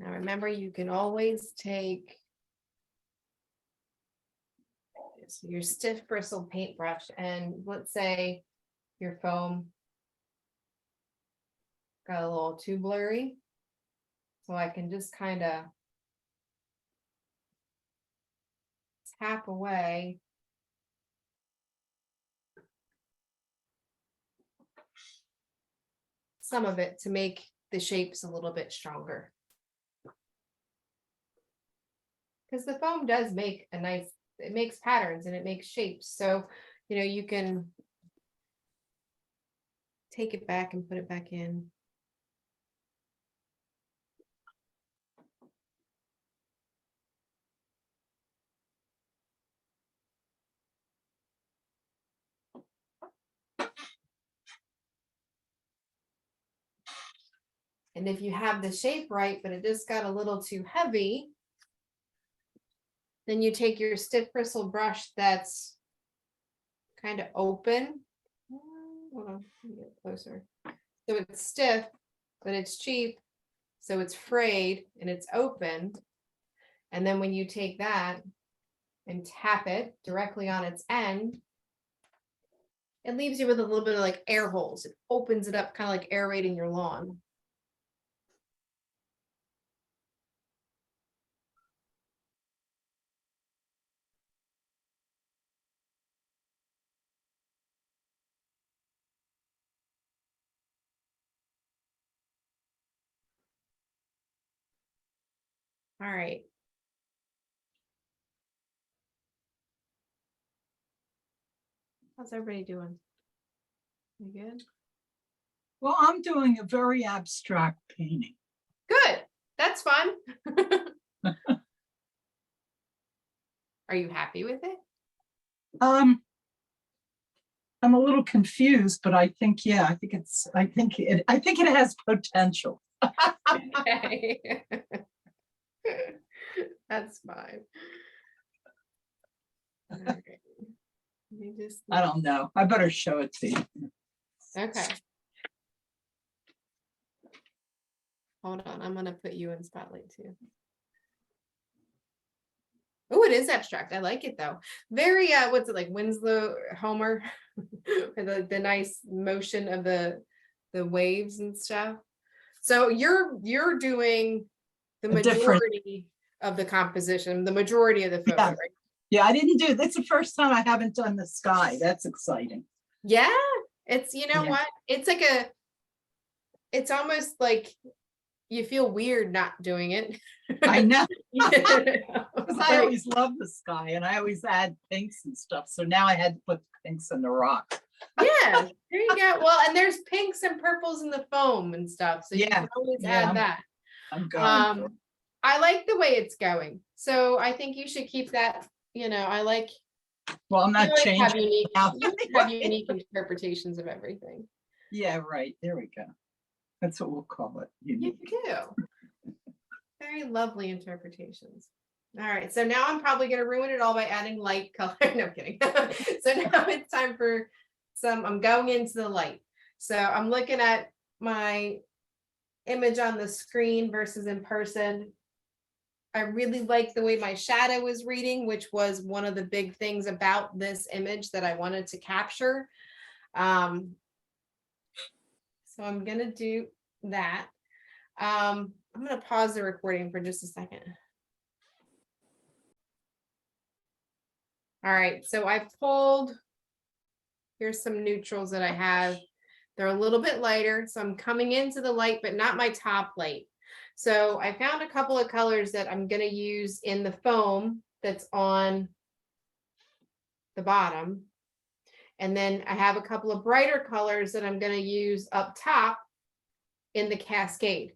Now remember, you can always take your stiff bristle paintbrush and let's say your foam got a little too blurry. So I can just kind of tap away. Some of it to make the shapes a little bit stronger. Because the foam does make a nice, it makes patterns and it makes shapes. So, you know, you can take it back and put it back in. And if you have the shape right, but it just got a little too heavy, then you take your stiff bristle brush that's kind of open. Hold on, let me get closer. So it's stiff, but it's cheap. So it's frayed and it's open. And then when you take that and tap it directly on its end, it leaves you with a little bit of like air holes. It opens it up, kind of like aerating your lawn. All right. How's everybody doing? You good? Well, I'm doing a very abstract painting. Good. That's fun. Are you happy with it? I'm a little confused, but I think, yeah, I think it has potential. Okay. That's fine. Right. I don't know. I better show it to you. Okay. Hold on, I'm gonna put you in spotlight too. it is abstract. I like it though. Very, what's it like, Winslow Homer? The nice motion of the waves and stuff. So you're doing the A different- majority of the composition, the majority of the photo, Yeah. right? Yeah, I didn't do, that's the first time I haven't done the sky. That's exciting. Yeah, it's, you know Yeah. what? It's like it's almost like you feel weird not doing it. I know, Yeah. because I always love the sky and I always add pinks and stuff. So now I had to put pinks in the rock. Yeah, there you go. Well, and there's pinks and purples in the foam and stuff, so you Yeah, can always yeah, add that. I'm going. I like the way it's going, so I think you should keep that. I like. Well, I'm You not always have changing. unique. now. You always have unique interpretations of everything. Yeah, right. There we go. That's what we'll call it. You Unique. do. Very lovely interpretations. All right, so now I'm probably going to ruin it all by adding light color. No, I'm kidding. So now it's time for I'm going into the light. So I'm looking at my image on the screen versus in person. I really like the way my shadow is reading, which was one of the big things about this image that I wanted to capture. So I'm going to do that. I'm going to pause the recording for just a second. All right, so I pulled, here's some neutrals that I have. They're a little bit lighter, so I'm coming into the light, but not my top light. So I found a couple of colors that I'm going to use in the foam that's on the bottom. And then I have a couple of brighter colors that I'm going to use up top in the cascade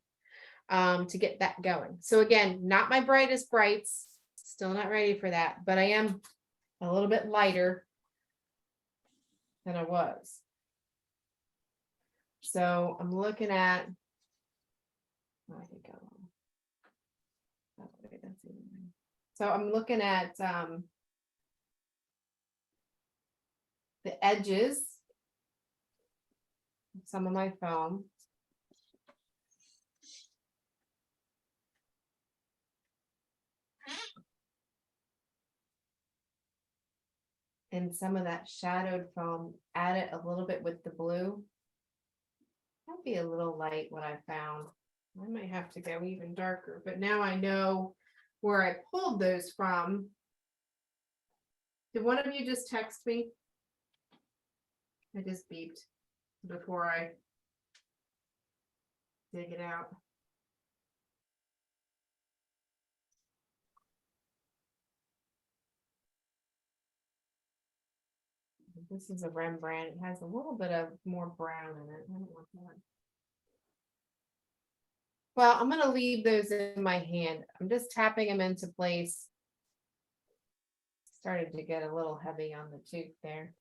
to get that going. So again, not my brightest brights, still not ready for that, but I am a little bit lighter than I was. So I'm looking at, I think so I'm looking at the edges of some of my foam. And some of that shadowed foam, add it a little bit with the blue. Might be a little light what I found. I might have to go even darker, but now I know where I pulled those from. Did one of you just text me? I just beeped before I dig it out. This is a Rembrandt. It has a little bit of more brown in it. I don't want that. Well, I'm going to leave those in my hand. I'm just tapping them into place. Started to get a little heavy on the tooth there.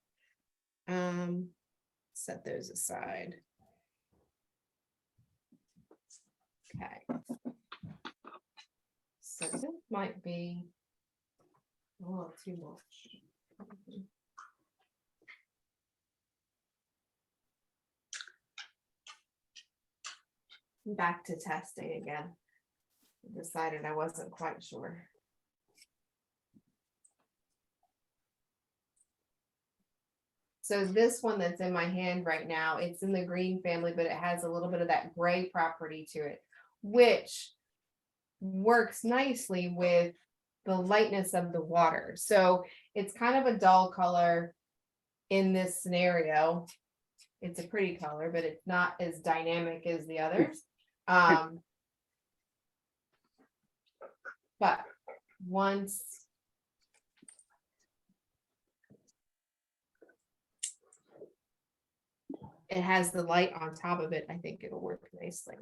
Set those aside. Okay. So this might be a little too much. Back to testing again. I decided I wasn't quite sure. So this one that's in my hand right now, it's in the green family, but it has a little bit of that gray property to it, which works nicely with the lightness of the water. So it's kind of a dull color in this scenario. It's a pretty color, but it's not as dynamic as the others. But once it has the light on top of it, I think it'll work nicely.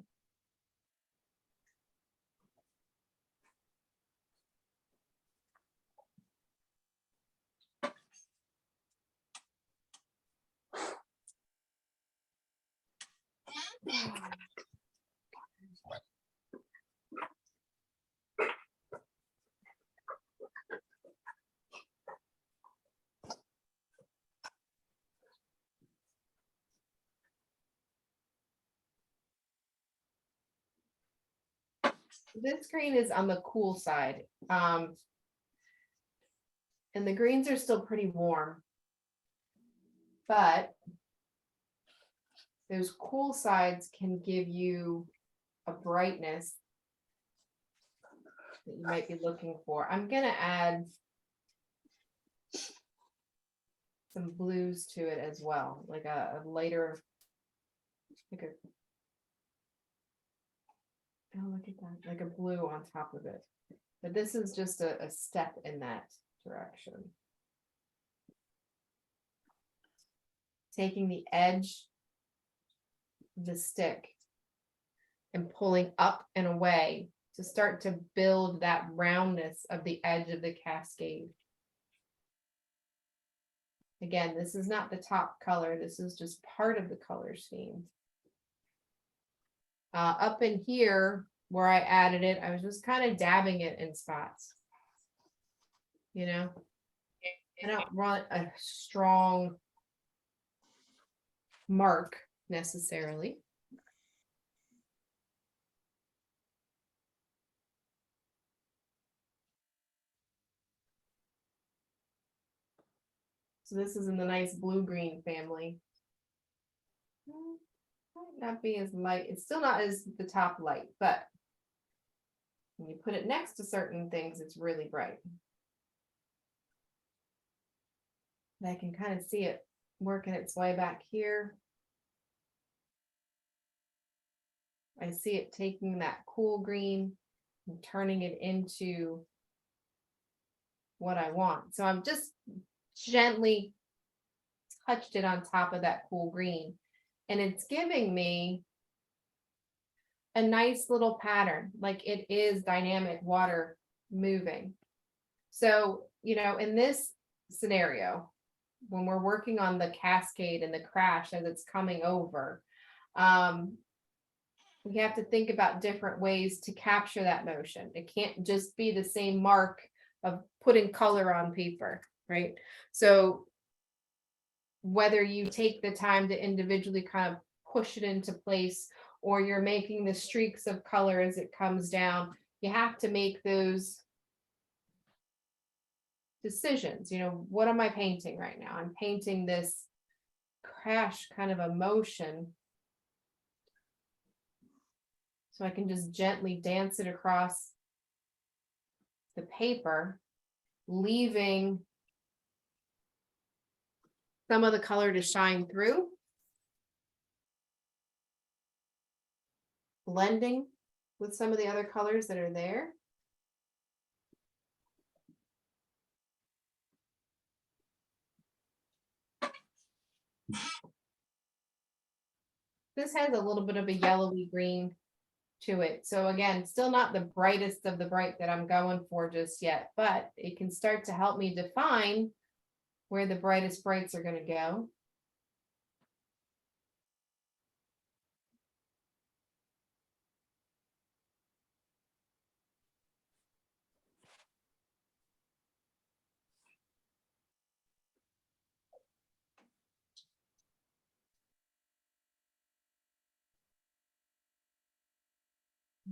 This green is on the cool side. And the greens are still pretty warm, but those cool sides can give you a brightness that you might be looking for. I'm gonna add some blues to it as well, like a lighter, like a, oh, look at that, like a blue on top of it. But this is just a step in that direction. Taking the edge of the stick and pulling up and away to start to build that roundness of the edge of the cascade. Again, this is not the top color. This is just part of the color scheme. Up in here where I added it, I was just kind of dabbing it in spots. You know, I don't want a strong mark necessarily. So this is in the nice blue-green family. Might not be as light. It's still not as the top light, but when you put it next to certain things, it's really bright. And I can kind of see it working its way back here. I see it taking that cool green and turning it into what I want. So I'm just gently touched it on top of that cool green, and it's giving me a nice little pattern, like it is dynamic water moving. So, you know, in this scenario, when we're working on the cascade and the crash as it's coming over, we have to think about different ways to capture that motion. It can't just be the same mark of putting color on paper, right? So whether you take the time to individually kind of push it into place, or you're making the streaks of color as it comes down, you have to make those decisions. You know, what am I painting right now? I'm painting this crash kind of emotion. So I can just gently dance it across the paper, leaving some of the color to shine through, blending with some of the other colors that are there. This has a little bit of a yellowy green to it. So again, still not the brightest of the bright that I'm going for just yet, but it can start to help me define where the brightest brights are going to go.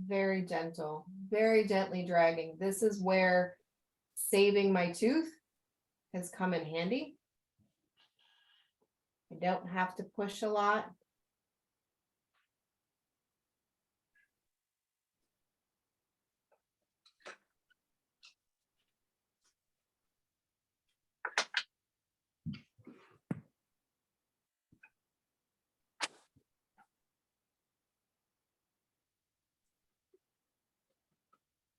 Very gentle, very gently dragging. This is where saving my tooth has come in handy. I don't have to push a lot.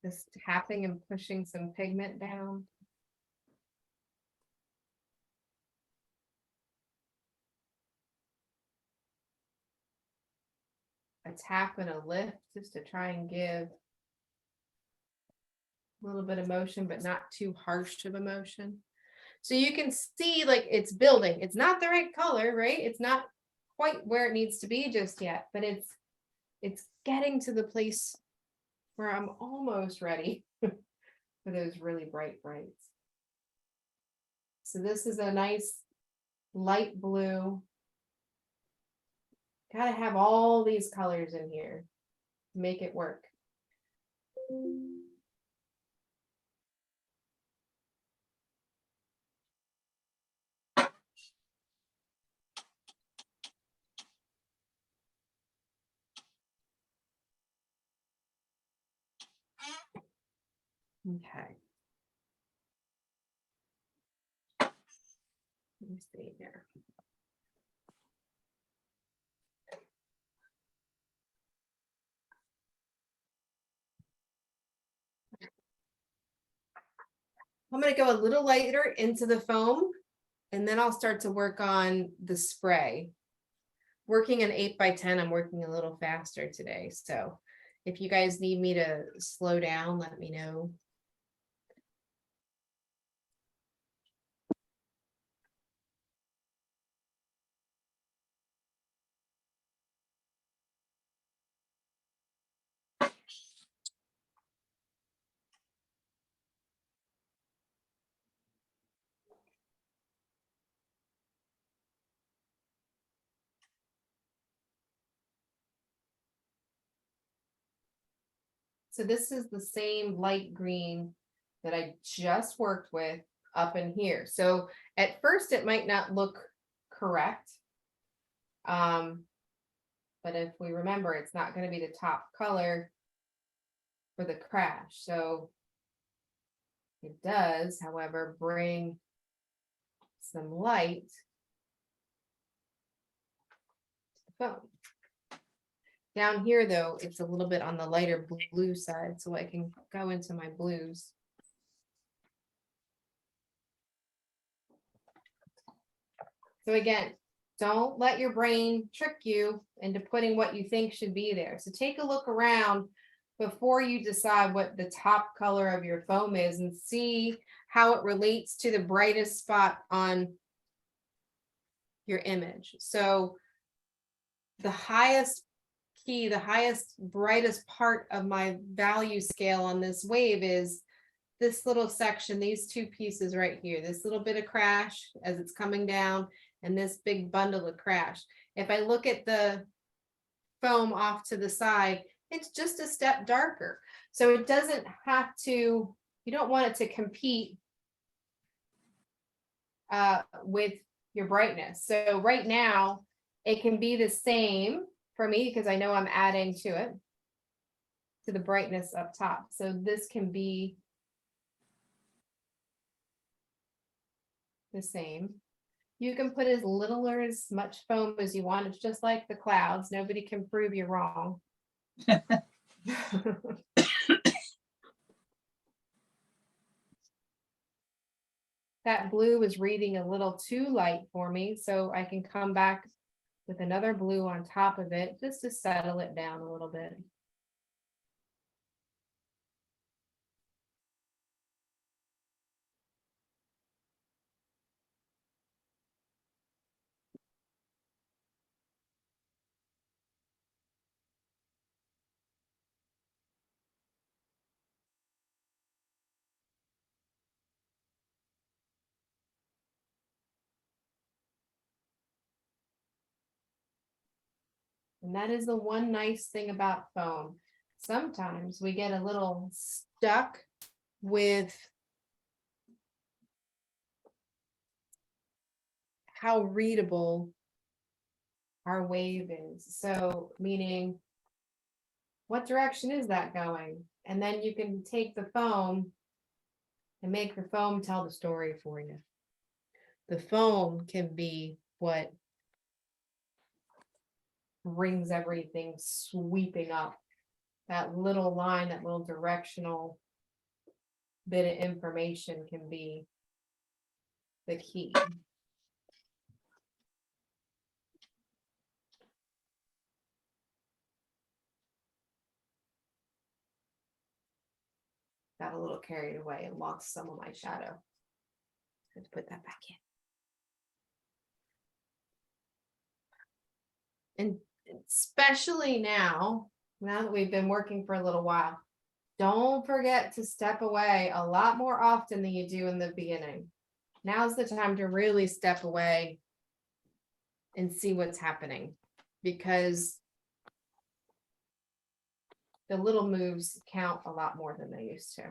Just tapping and pushing some pigment down. A tap and a lift just to try and give a little bit of motion, but not too harsh of emotion. So you can see like it's building. It's not the right color, right? It's not quite where it needs to be just yet, but it's getting to the place where I'm almost ready for those really bright brights. So this is a nice light blue. Gotta have all these colors in here to make it work. Okay. Let me see here. I'm going to go a little lighter into the foam, and then I'll start to work on the spray. Working an 8x10, I'm working a little faster today. So if you guys need me to slow down, let me know. So this is the same light green that I just worked with up in here. So at first it might not look correct. But if we remember, it's not going to be the top color for the crash. So it does, however, bring some light to the phone. Down here, though, it's a little bit on the lighter blue side, so I can go into my blues. So again, don't let your brain trick you into putting what you think should be there. So take a look around before you decide what the top color of your foam is and see how it relates to the brightest spot on your image. So the highest key, the highest, brightest part of my value scale on this wave is this little section, these two pieces right here, this little bit of crash as it's coming down, and this big bundle of crash. If I look at the foam off to the side, it's just a step darker. So it doesn't have to, you don't want it to compete with your brightness. So right now, it can be the same for me because I know I'm adding to it, to the brightness up top. So this can be the same. You can put as little or as much foam as you want. It's just like the clouds. Nobody can prove you wrong. That blue is reading a little too light for me, so I can come back with another blue on top of it just to settle it down a little bit. And that is the one nice thing about foam. Sometimes we get a little stuck with how readable our wave is. So meaning, what direction is that going? And then you can take the foam and make the foam tell the story for you. The foam can be what brings everything sweeping up. That little line, that little directional bit of information can be the key. Got a little carried away and lost some of my shadow. Let's put that back in. And especially now that we've been working for a little while, don't forget to step away a lot more often than you do in the beginning. Now's the time to really step away and see what's happening, because the little moves count a lot more than they used to.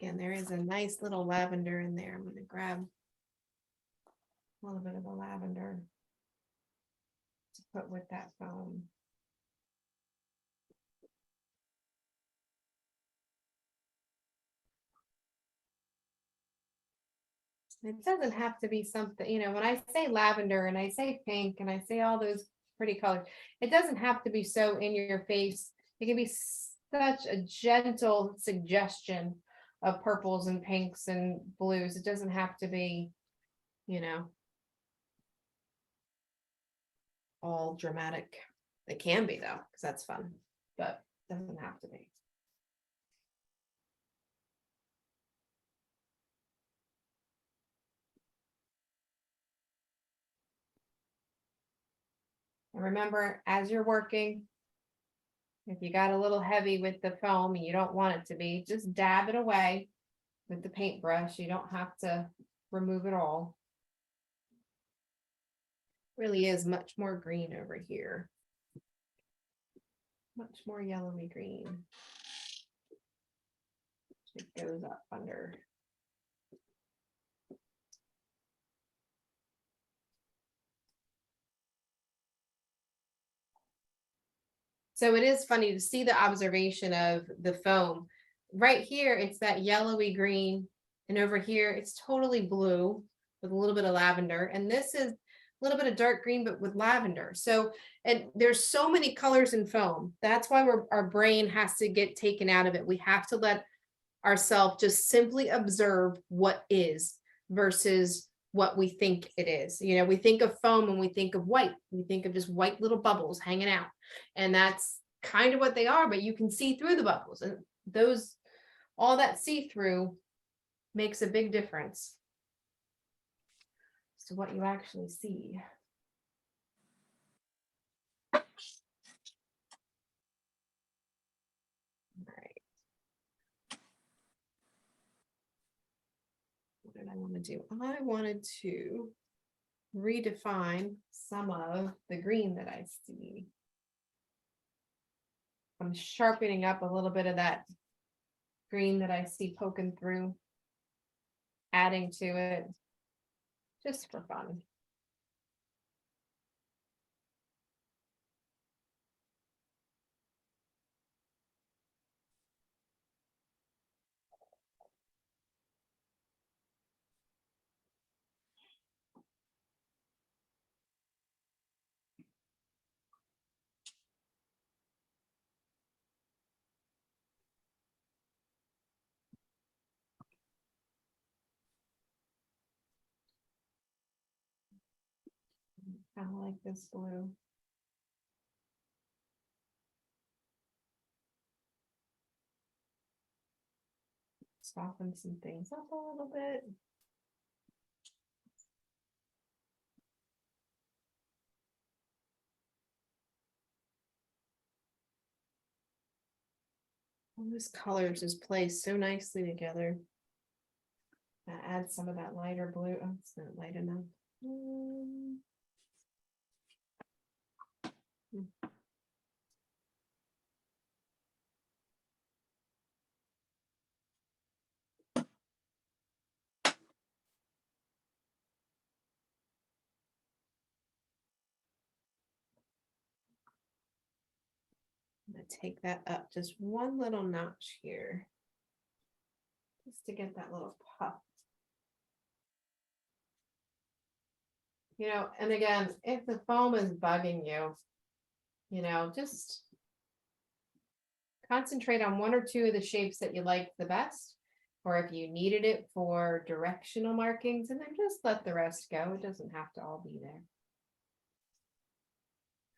Again, there is a nice little lavender in there. I'm going to grab a little bit of the lavender to put with that foam. It doesn't have to be something, you know, when I say lavender and I say pink and I say all those pretty colors, it doesn't have to be so in your face. It can be such a gentle suggestion of purples and pinks and blues. It doesn't have to be, you know, all dramatic. It can be though, because that's fun, but it doesn't have to be. And remember, as you're working, if you got a little heavy with the foam and you don't want it to be, just dab it away with the paintbrush. You don't have to remove it all. Really is much more green over here. Much more yellowy green. It goes up under. So it is funny to see the observation of the foam. Right here, it's that yellowy green, and over here, it's totally blue with a little bit of lavender. And this is a little bit of dark green, but with lavender. So, and there's so many colors in foam. That's why our brain has to get taken out of it. We have to let ourselves just simply observe what is versus what we think it is. You know, we think of foam and we think of white. We think of just white little bubbles hanging out. And that's kind of what they are, but you can see through the bubbles. And those, all that see-through makes a big difference as to what you actually see. All right. What did I want to do? I wanted to redefine some of the green that I see. I'm sharpening up a little bit of that green that I see poking through, adding to it just for fun. Kind of like this blue. Soften some things up a little bit. All these colors just play so nicely together. I add some of that lighter blue. Oh, it's not light enough. I'm going to take that up just one little notch here, just to get that little puff. You know, and again, if the foam is bugging you, you know, just concentrate on one or two of the shapes that you like the best, or if you needed it for directional markings, and then just let the rest go. It doesn't have to all be there.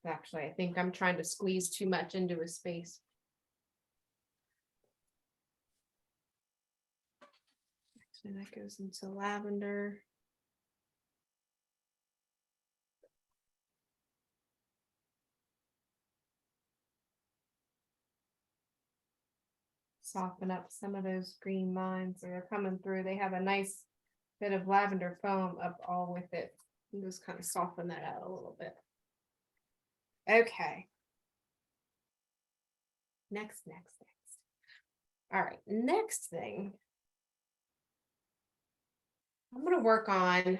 Actually, I think I'm trying to squeeze too much into a space. Actually, that goes into lavender. Soften up some of those green lines that are coming through. They have a nice bit of lavender foam up all with it. And just kind of soften that out a little bit. Okay. Next. All right, next thing. I'm gonna work on,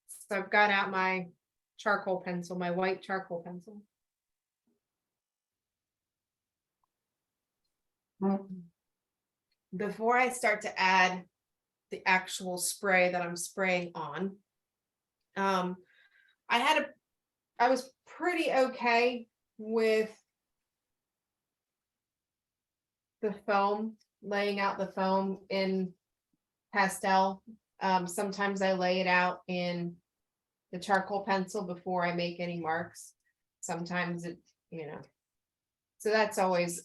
so I've got out my charcoal pencil, my white charcoal pencil. Before I start to add the actual spray that I'm spraying on, I was pretty okay with the foam, laying out the foam in pastel. Sometimes I lay it out in the charcoal pencil before I make any marks. Sometimes it, so that's always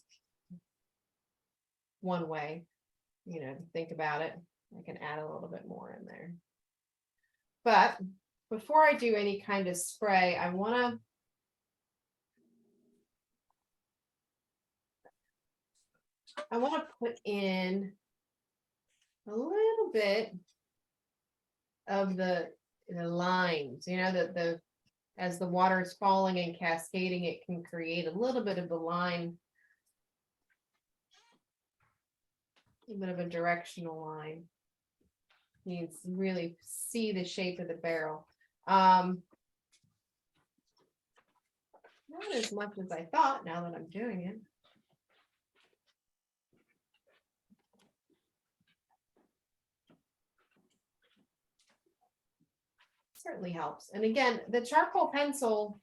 one way, to think about it. I can add a little bit more in there. But before I do any kind of spray, I want to put in a little bit of the lines, the as the water is falling and cascading, it can create a little bit of the line, a little bit of a directional line. You can really see the shape of the barrel. Not as much as I thought now that I'm doing it. Certainly helps. And again, the charcoal pencil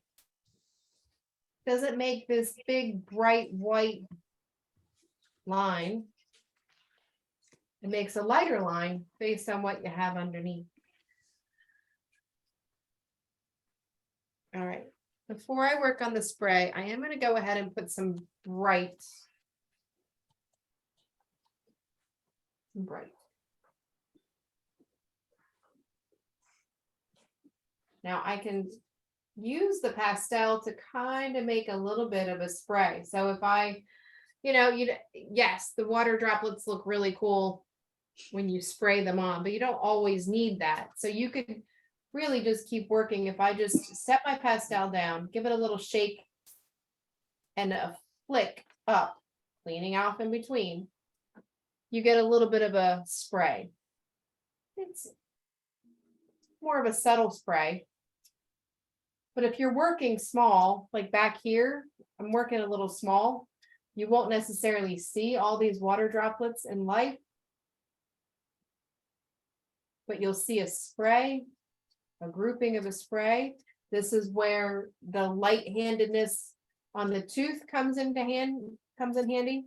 doesn't make this big bright white line. It makes a lighter line based on what you have underneath. All right, before I work on the spray, I am going to go ahead and put some bright. Now I can use the pastel to kind of make a little bit of a spray. So if I, yes, the water droplets look really cool when you spray them on, but you don't always need that. So you could really just keep working. If I just set my pastel down, give it a little shake and a flick up, cleaning off in between, you get a little bit of a spray. It's more of a subtle spray. But if you're working small, like back here, I'm working a little small, you won't necessarily see all these water droplets in light, but you'll see a spray, a grouping of a spray. This is where the light-handedness on the tooth comes in handy.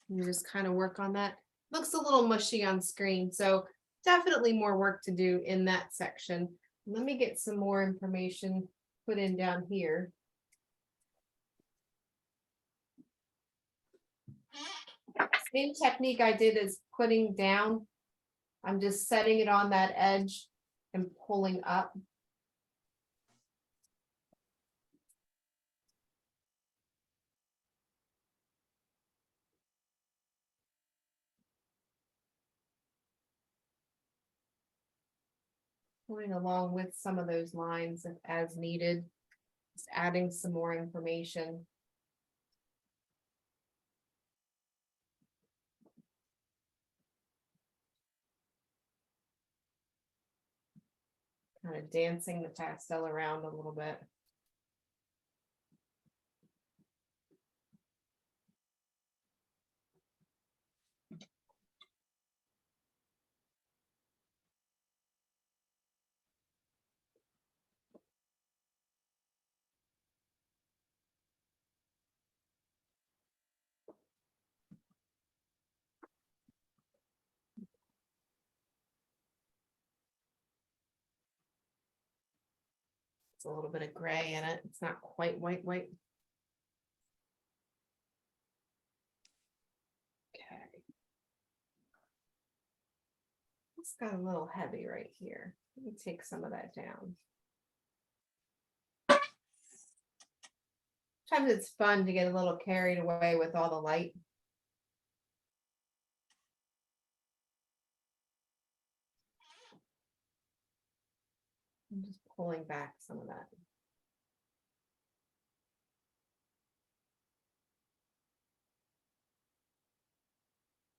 You just kind of work on that. Looks a little mushy on screen, so definitely more work to do in that section. Let me get some more information put in down here. Same technique I did as putting down. I'm just setting it on that edge and pulling up. Pulling along with some of those lines as needed, just adding some more information. Kind of dancing the pastel around a little bit. It's a little bit of gray in it. It's not quite white. Okay. It's got a little heavy right here. Let me take some of that down. Sometimes it's fun to get a little carried away with all the light. I'm just pulling back some of that.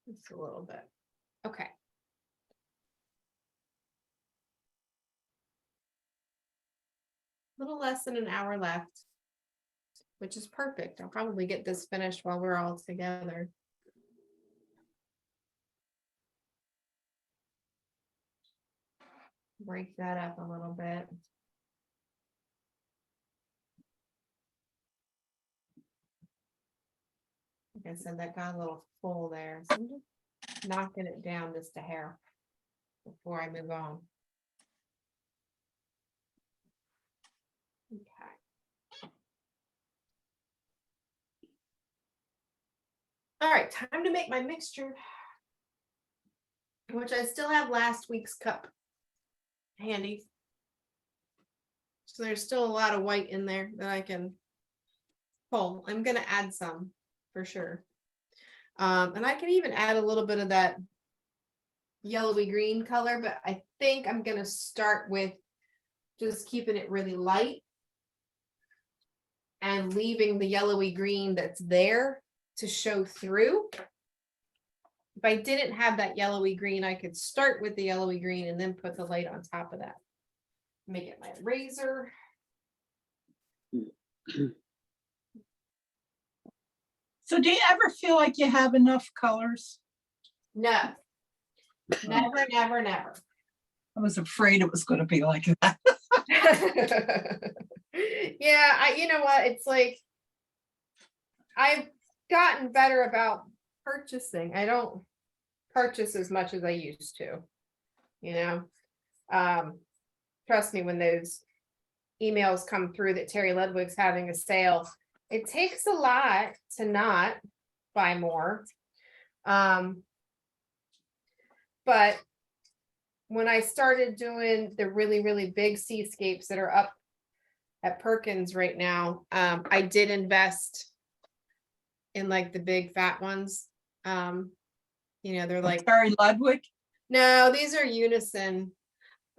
Just a little bit. Okay. A little less than an hour left, which is perfect. I'll probably get this finished while we're all together. Break that up a little bit. Like I said, that got a little full there. So I'm just knocking it down just a hair before I move on. Okay. All right, time to make my mixture, which I still have last week's cup handy. So there's still a lot of white in there that I can pull. I'm gonna add some for sure. And I can even add a little bit of that yellowy green color, but I think I'm gonna start with just keeping it really light and leaving the yellowy green that's there to show through. If I didn't have that yellowy green, I could start with the yellowy green and then put the light on top of that. Make it my razor. So do you ever feel like you have enough colors? No, never, never, never. I was afraid it was going to be like that. Yeah, you know what? It's like I've gotten better about purchasing. I don't purchase as much as I used to, you know. Trust me, when those emails come through that Terry Ludwig's having a sale, it takes a lot to not buy more. But when I started doing the really, really big Seascapes that are up at Perkins right now, I did invest in like the big fat ones. You know, they're like Terry Ludwig. No, these are Unison.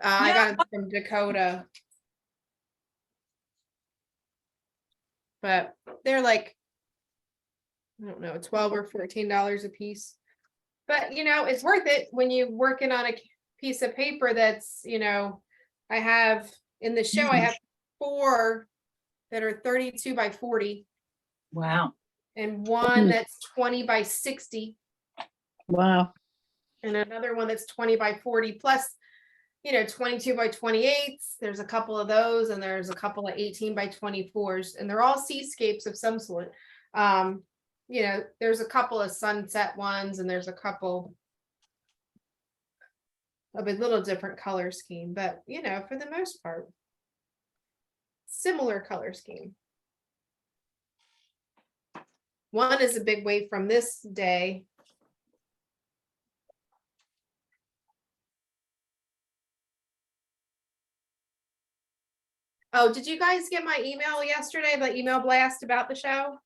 I got them from Dakota. But they're like, I don't know, $12 or $14 a piece. But you know, it's worth it when you're working on a piece of paper that's, you know, I have in the show, I have 4 that are 32 by 40. Wow. And one that's 20 by 60. Wow. And another one that's 20 by 40 plus, you know, 22 by 28s. There's a couple of those, and there's a couple of 18 by 24s, and they're all seascapes of some sort. You know, there's a couple of sunset ones, and there's a couple of a little different color scheme, but you know, for the most part, similar color scheme. One is a big wave from this day. Oh, did you guys get my email yesterday, the email blast about the show?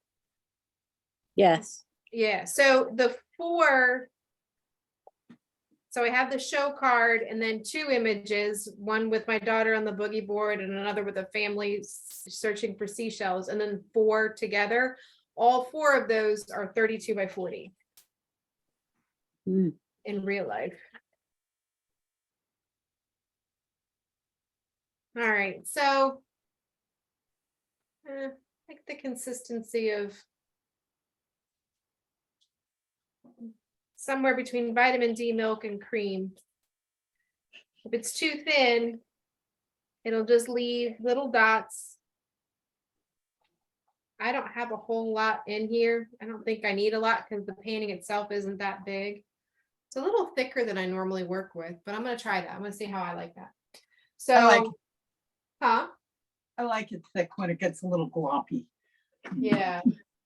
Yes. Yeah, so the 4, so I have the show card and then 2 images, one with my daughter on the boogie board and another with a family searching for seashells, and then 4 together. All 4 of those are 32 by 40 in real life. All right, so like the consistency of somewhere between vitamin D milk and cream. If it's too thin, it'll just leave little dots. I don't have a whole lot in here. I don't think I need a lot because the painting itself isn't that big. It's a little thicker than I normally work with, but I'm going to try that. I'm going to see how I like that. So, I like it. huh? I like it thick when it gets a little gloppy. Yeah,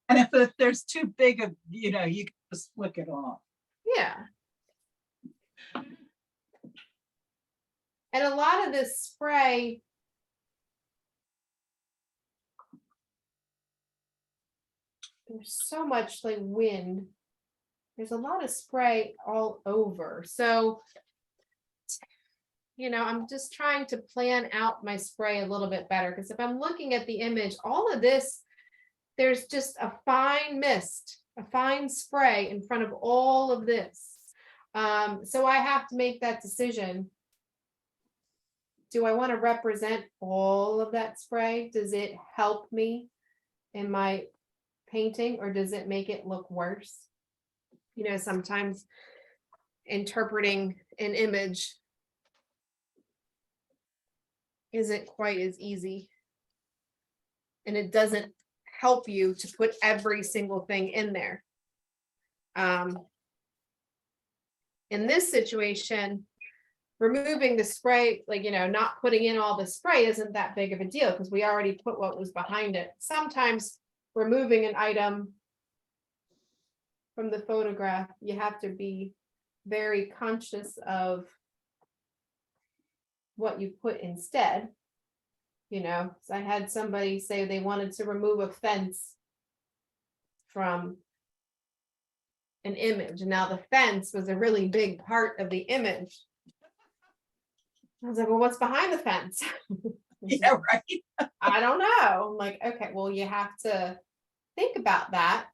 And if there's too big of, you know, you can just flick it off. yeah. And a lot of this spray, there's so much like wind. There's a lot of spray all over. So, you know, I'm just trying to plan out my spray a little bit better, because if I'm looking at the image, all of this, there's just a fine mist, a fine spray in front of all of this. So I have to make that decision. Do I want to represent all of that spray? Does it help me in my painting, or does it make it look worse? You know, sometimes interpreting an image isn't quite as easy. And it doesn't help you to put every single thing in there. In this situation, removing the spray, like, you know, not putting in all the spray isn't that big of a deal because we already put what was behind it. Sometimes removing an item from the photograph, you have to be very conscious of what you put instead. You know, so I had somebody say they wanted to remove a fence from an image, and now the fence was a really big part of the image. I was like, well, what's behind the fence? Yeah, right. I don't know. I'm like, okay, well, you have to think about that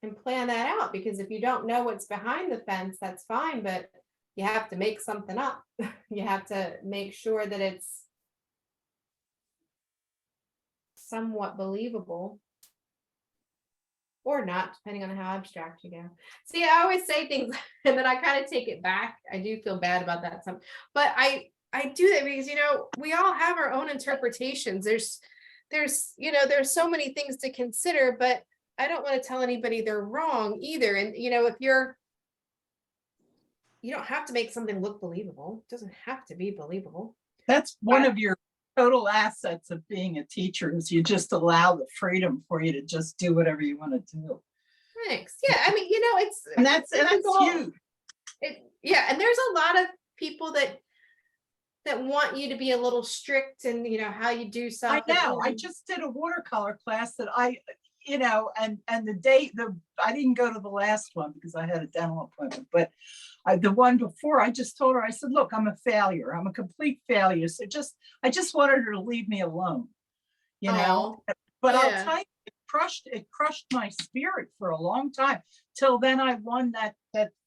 and plan that out, because if you don't know what's behind the fence, that's fine, but you have to make something up. You have to make sure that it's somewhat believable or not, depending on how abstract you go. See, I always say things and then I kind of take it back. I do feel bad about that but I do that because, you know, we all have our own interpretations. There's you know, there's so many things to consider, but I don't want to tell anybody they're wrong either. And, you know, if you don't have to make something look believable. It doesn't have to be believable. That's one of your total assets of being a teacher, is you just allow the freedom for you to just do whatever you want to do. Thanks. Yeah, I mean, you know, And that's huge. Yeah, and there's a lot of people that want you to be a little strict and, you know, how you do stuff. I know. I just did a watercolor class that you know, and I didn't go to the last one because I had a dental appointment, but the one before, I just told her, I said, look, I'm a failure. I'm a complete failure. So I just wanted her to leave me alone, you know, but yeah. I'll tell you, it crushed my spirit for a long time till then I won that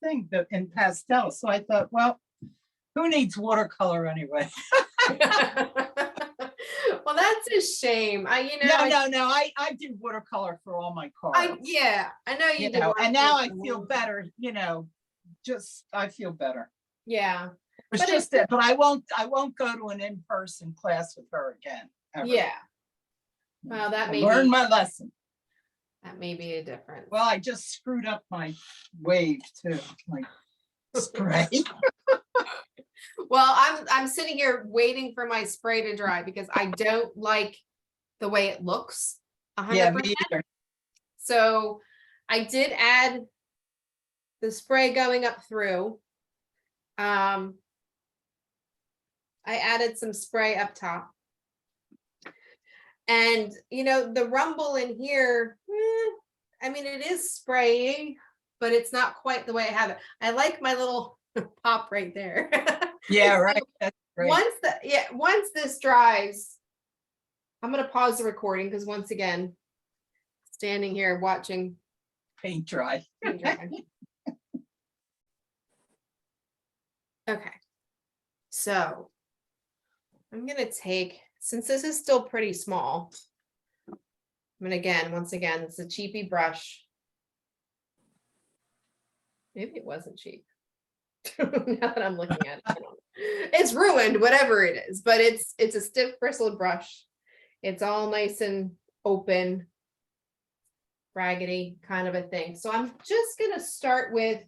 thing in pastel. So I thought, well, who needs watercolor anyway? Well, that's a shame. No, I do watercolor for all my cards. I know you do. And now I feel better, you know, I feel better. Yeah. It's just that, but I won't go to an in-person class with her again. Ever. Yeah. Well, that may learn my lesson. That may be a difference. Well, I just screwed up my wave too, my spray. Well, I'm sitting here waiting for my spray to dry because I don't like the way it looks 100%. Yeah, me either. So I did add the spray going up through. I added some spray up top. And, you know, the rumble in here, I mean, it is spraying, but it's not quite the way I have it. I like my little pop right there. Yeah, right. That's great. Once this dries, I'm going to pause the recording because once again, standing here watching paint dry. Okay. So I'm going to take, since this is still pretty small, once again, it's a cheapy brush. Maybe it wasn't cheap. Now that I'm looking at it, I don't know. It's ruined, whatever it is, but it's a stiff bristled brush. It's all nice and open, raggedy kind of a thing. So I'm just going to start with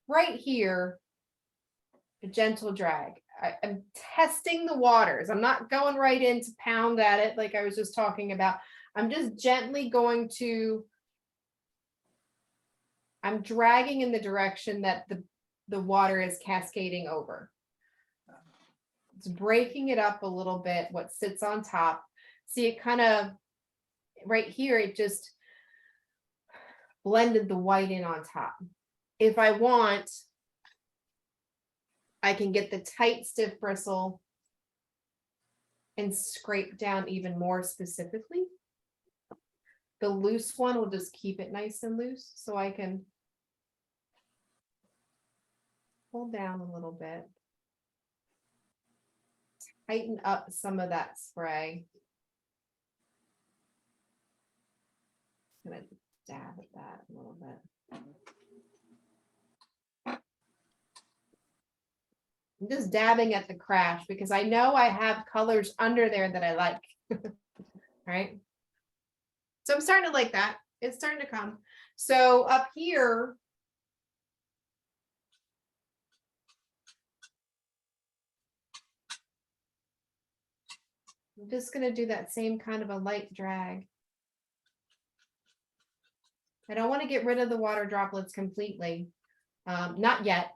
right here, a gentle drag. I'm testing the waters. I'm not going right in to pound at it like I was just talking about. I'm just gently going to, I'm dragging in the direction that the water is cascading over. It's breaking it up a little bit, what sits on top. See, it kind of, right here, it just blended the white in on top. If I want, I can get the tight, stiff bristle and scrape down even more specifically. The loose one will just keep it nice and loose, so I can pull down a little bit. Tighten up some of that spray. I'm gonna dab at that a little bit. I'm just dabbing at the crash because I know I have colors under there that I like. Right? So I'm starting to like that. It's starting to come. So up here, I'm just going to do that same kind of a light drag. I don't want to get rid of the water droplets completely. Not yet.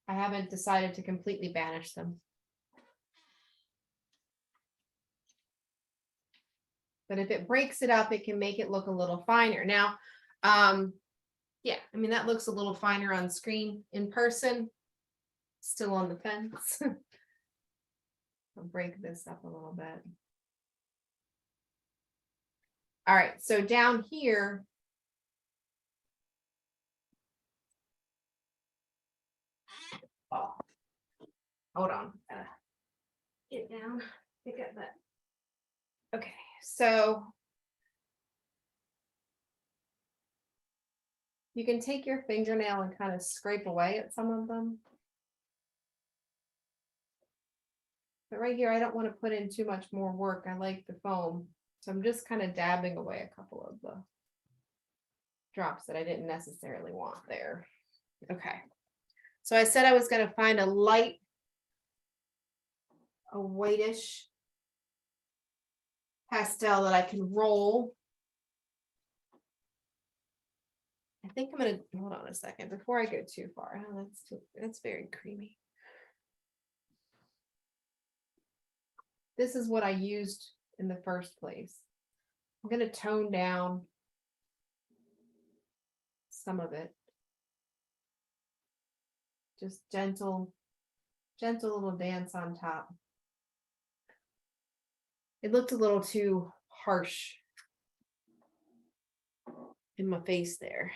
I haven't decided to completely banish them. But if it breaks it up, it can make it look a little finer. Now, yeah, I mean, that looks a little finer on screen. In person, still on the fence. I'll break this up a little bit. All right, so down here, oh, hold on. Get down, pick up that. Okay, so you can take your fingernail and kind of scrape away at some of them. But right here, I don't want to put in too much more work. I like the foam. So I'm just kind of dabbing away a couple of the drops that I didn't necessarily want there. Okay. So I said I was going to find a light, a whitish pastel that I can roll. I think I'm going to, hold on a second before I go too far. Oh, that's very creamy. This is what I used in the first place. I'm going to tone down some of it. Just gentle little dance on top. It looked a little too harsh in my face there.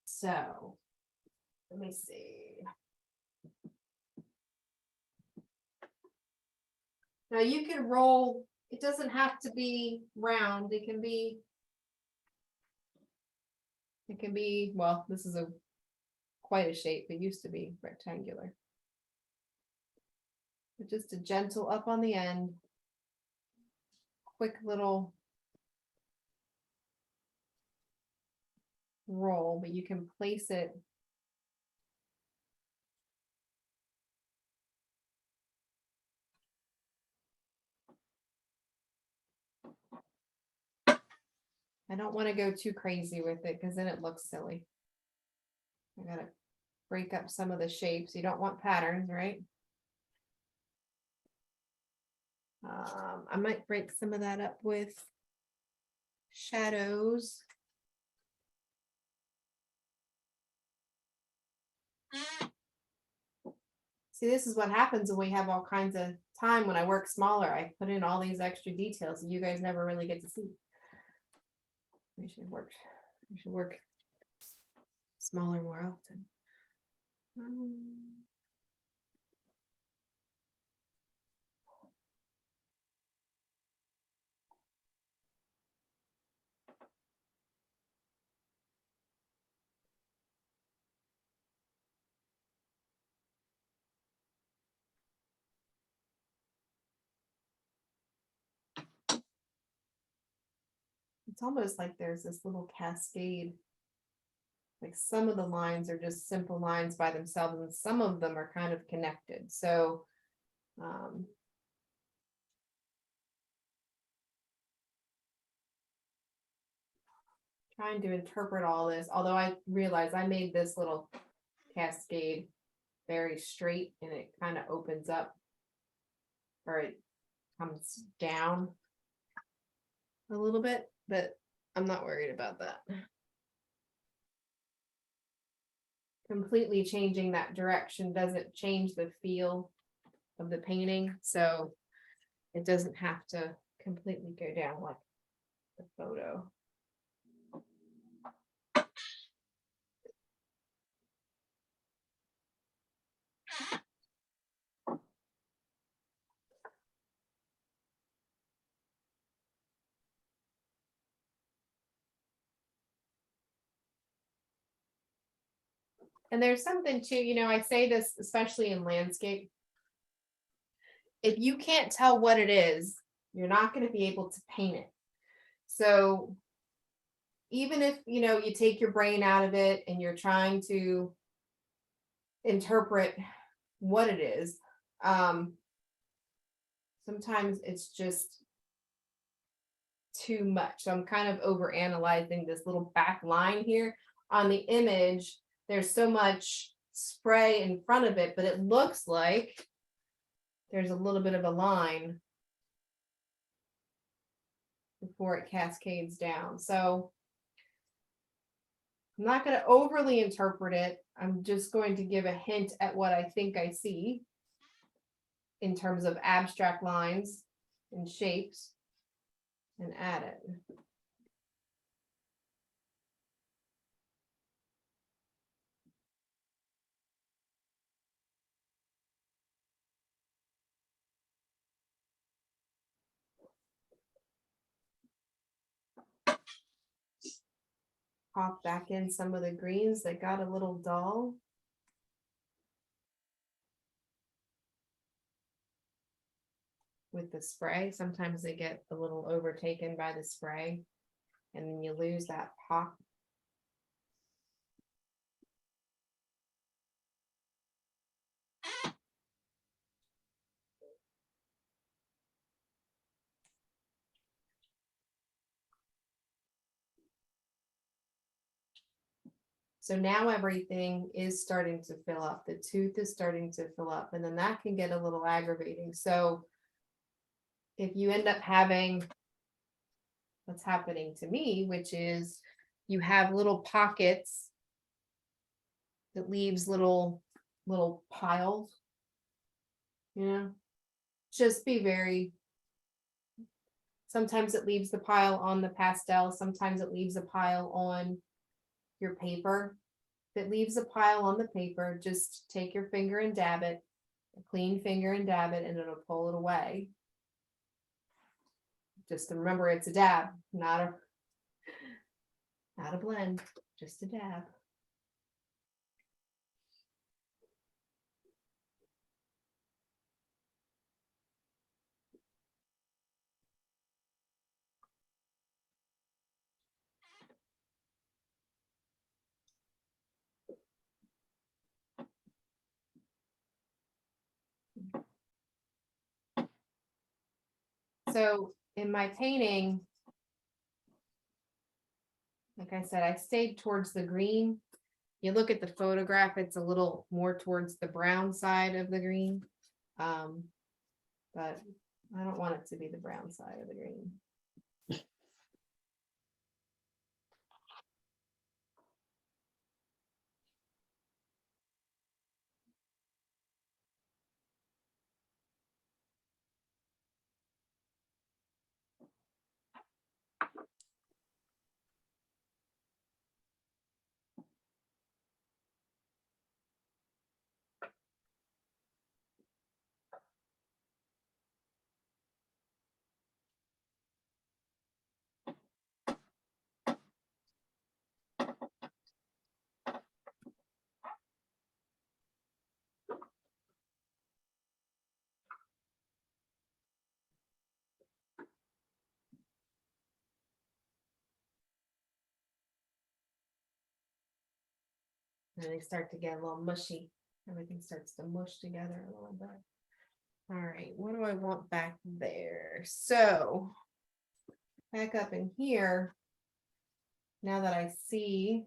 So let me see. Now you can roll, it doesn't have to be round. It can be, well, this is quite a shape. It used to be rectangular. But just a gentle up on the end, quick little roll, but you can place it I don't want to go too crazy with it because then it looks silly. I gotta break up some of the shapes. You don't want patterns, right? I might break some of that up with shadows. See, this is what happens when we have all kinds of time. When I work smaller, I put in all these extra details that you guys never really get to see. We should work smaller more often. It's almost like there's this little cascade Like some of the lines are just simple lines by themselves and some of them are kind of connected. So trying to interpret all this, although I realize I made this little cascade very straight and it kind of opens up or it comes down a little bit, but I'm not worried about that. Completely changing that direction doesn't change the feel of the painting, so it doesn't have to completely go down like the photo. And there's something too, you know, I say this especially in landscape. If you can't tell what it is, you're not going to be able to paint it. So even if, you know, you take your brain out of it and you're trying to interpret what it is, sometimes it's just too much. So I'm kind of over analyzing this little back line here on the image. There's so much spray in front of it, but it looks like there's a little bit of a line before it cascades down. So I'm not going to overly interpret it. I'm just going to give a hint at what I think I see in terms of abstract lines and shapes and add it. Pop back in some of the greens that got a little dull. With the spray, sometimes they get a little overtaken by the spray and then you lose that pop. So now everything is starting to fill up. The tooth is starting to fill up, and then that can get a little aggravating. So if you end up having what's happening to me, which is you have little pockets that leaves little piles, you know, just be very, sometimes it leaves the pile on the pastel, sometimes it leaves a pile on your paper. If it leaves a pile on the paper, just take your finger and dab it, a clean finger and dab it, and it'll pull it away. Just to remember it's a dab, not a blend, just a dab. So in my painting, like I said, I stayed towards the green. You look at the photograph, it's a little more towards the brown side of the green. But I don't want it to be the brown side of the green. And they start to get a little mushy. Everything starts to mush together a little bit. All right, what do I want back there? So back up in here. Now that I see,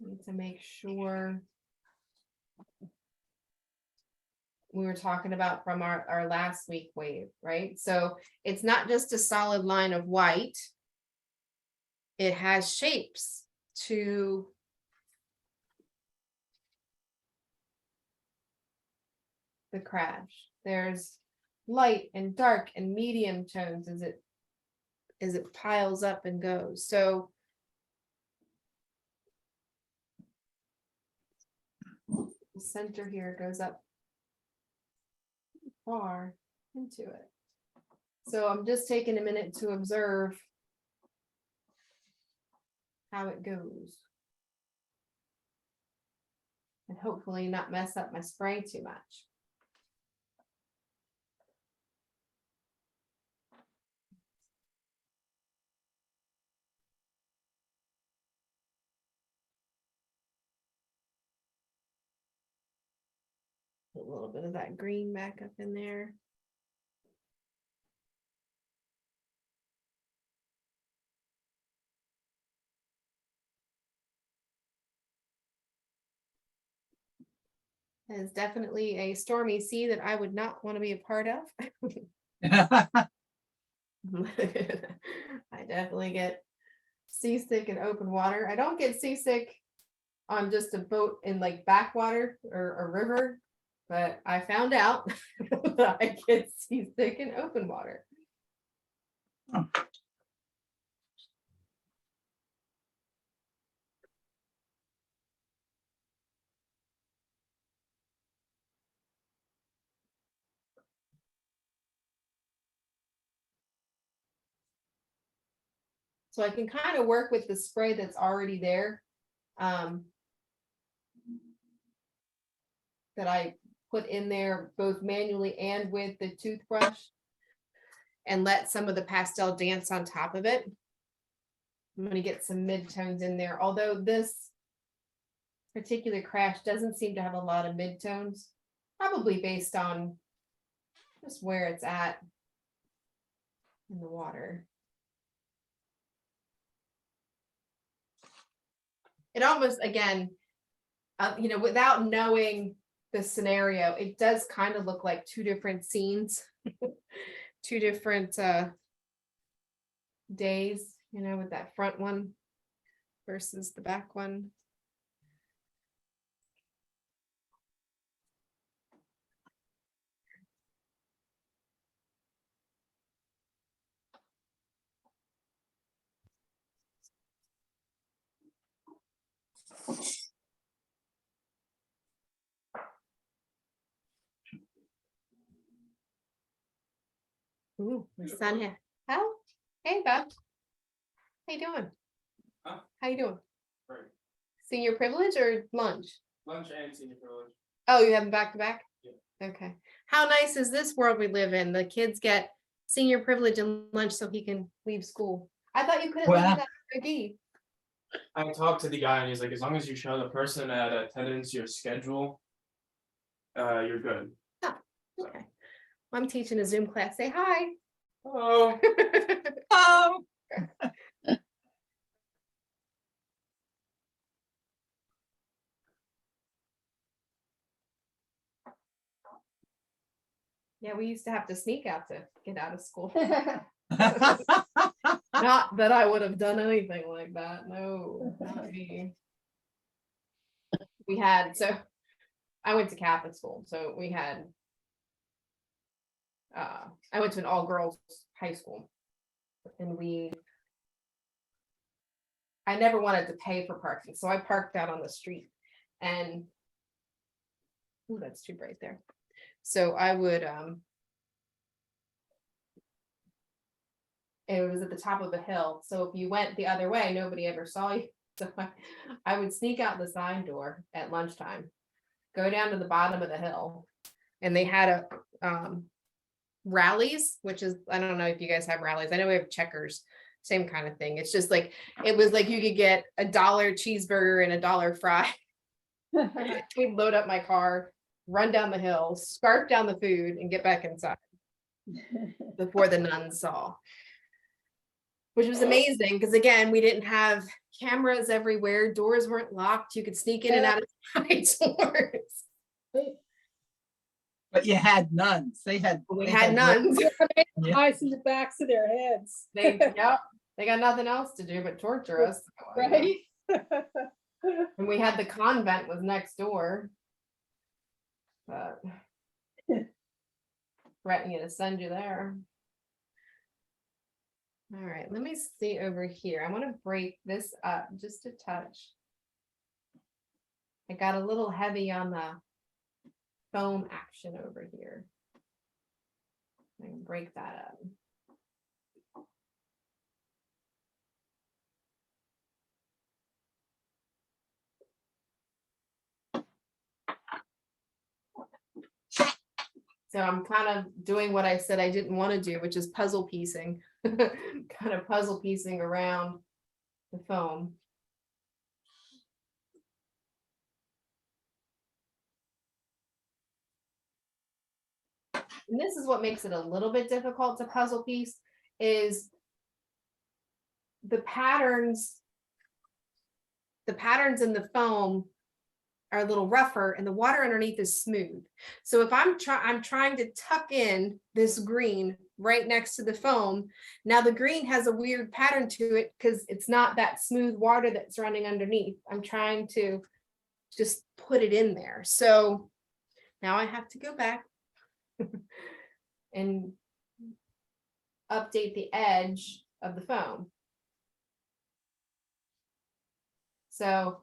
I need to make sure we were talking about from our last week wave, right? So it's not just a solid line of white. It has shapes to the crash. There's light and dark and medium tones as it piles up and goes. So the center here goes up far into it. So I'm just taking a minute to observe how it goes. And hopefully not mess up my spray too much. A little bit of that green back up in there. It is definitely a stormy sea that I would not want to be a part of. I definitely get seasick in open water. I don't get seasick on just a boat in like backwater or a river, but I found out that I get seasick in open water. So I can kind of work with the spray that's already there. That I put in there both manually and with the toothbrush, and let some of the pastel dance on top of it. I'm going to get some mid-tones in there, although this particular crash doesn't seem to have a lot of mid-tones, probably based on just where it's at in the water. It almost, again, without knowing the scenario, it does kind of look like two different scenes, two different days, with that front one versus the back one. Ooh, my son here. Oh, hey, Bob. How you doing? Huh? How you doing? Right. Senior privilege or lunch? Lunch and senior privilege. Oh, you have them back to back? Yeah. Okay. How nice is this world we live in? The kids get senior privilege and lunch so he can leave school. I thought you couldn't leave Wow. that ID. I talked to the guy and he's like, as long as you show the person at attendance your schedule, you're good. Okay. I'm teaching a Zoom class. Say hi. Hello. Oh, Yeah, we used to have to sneak out to get out of school. Not that I would have done anything like that. No, not me. I went to Catholic school, so we had, I went to an all-girls high school, and I never wanted to pay for parking, so I parked out on the street, and, ooh, that's too bright there. So I would, it was at the top of a hill, so if you went the other way, nobody ever saw you. So I would sneak out the side door at lunchtime, go down to the bottom of the hill, and they had rallies, which is, I don't know if you guys have rallies. I know we have checkers. same kind of thing. It's just like, it was like you could get $1 cheeseburger and $1 fry. We'd load up my car, run down the hill, scarf down the food and get back inside before the nuns saw. Which was amazing because again, we didn't have cameras everywhere. Doors weren't locked. You could sneak in and out of side doors. But you had nuns. They had. We they had nuns. Yeah. Eyes in the backs of their heads. They, yep, they got nothing else to do but torture us. Right? And we had the convent was next door. But threatening to send you there. All right, let me see over here. I want to break this up just a touch. I got a little heavy on the foam action over here. I can break that up. So I'm kind of doing what I said I didn't want to do, which is puzzle piecing, kind of puzzle piecing around the foam. And this is what makes it a little bit difficult to puzzle piece is the patterns in the foam are a little rougher and the water underneath is smooth. So if I'm trying to tuck in this green right next to the foam, now the green has a weird pattern to it because it's not that smooth water that's running underneath. I'm trying to just put it in there. So now I have to go back and update the edge of the foam. So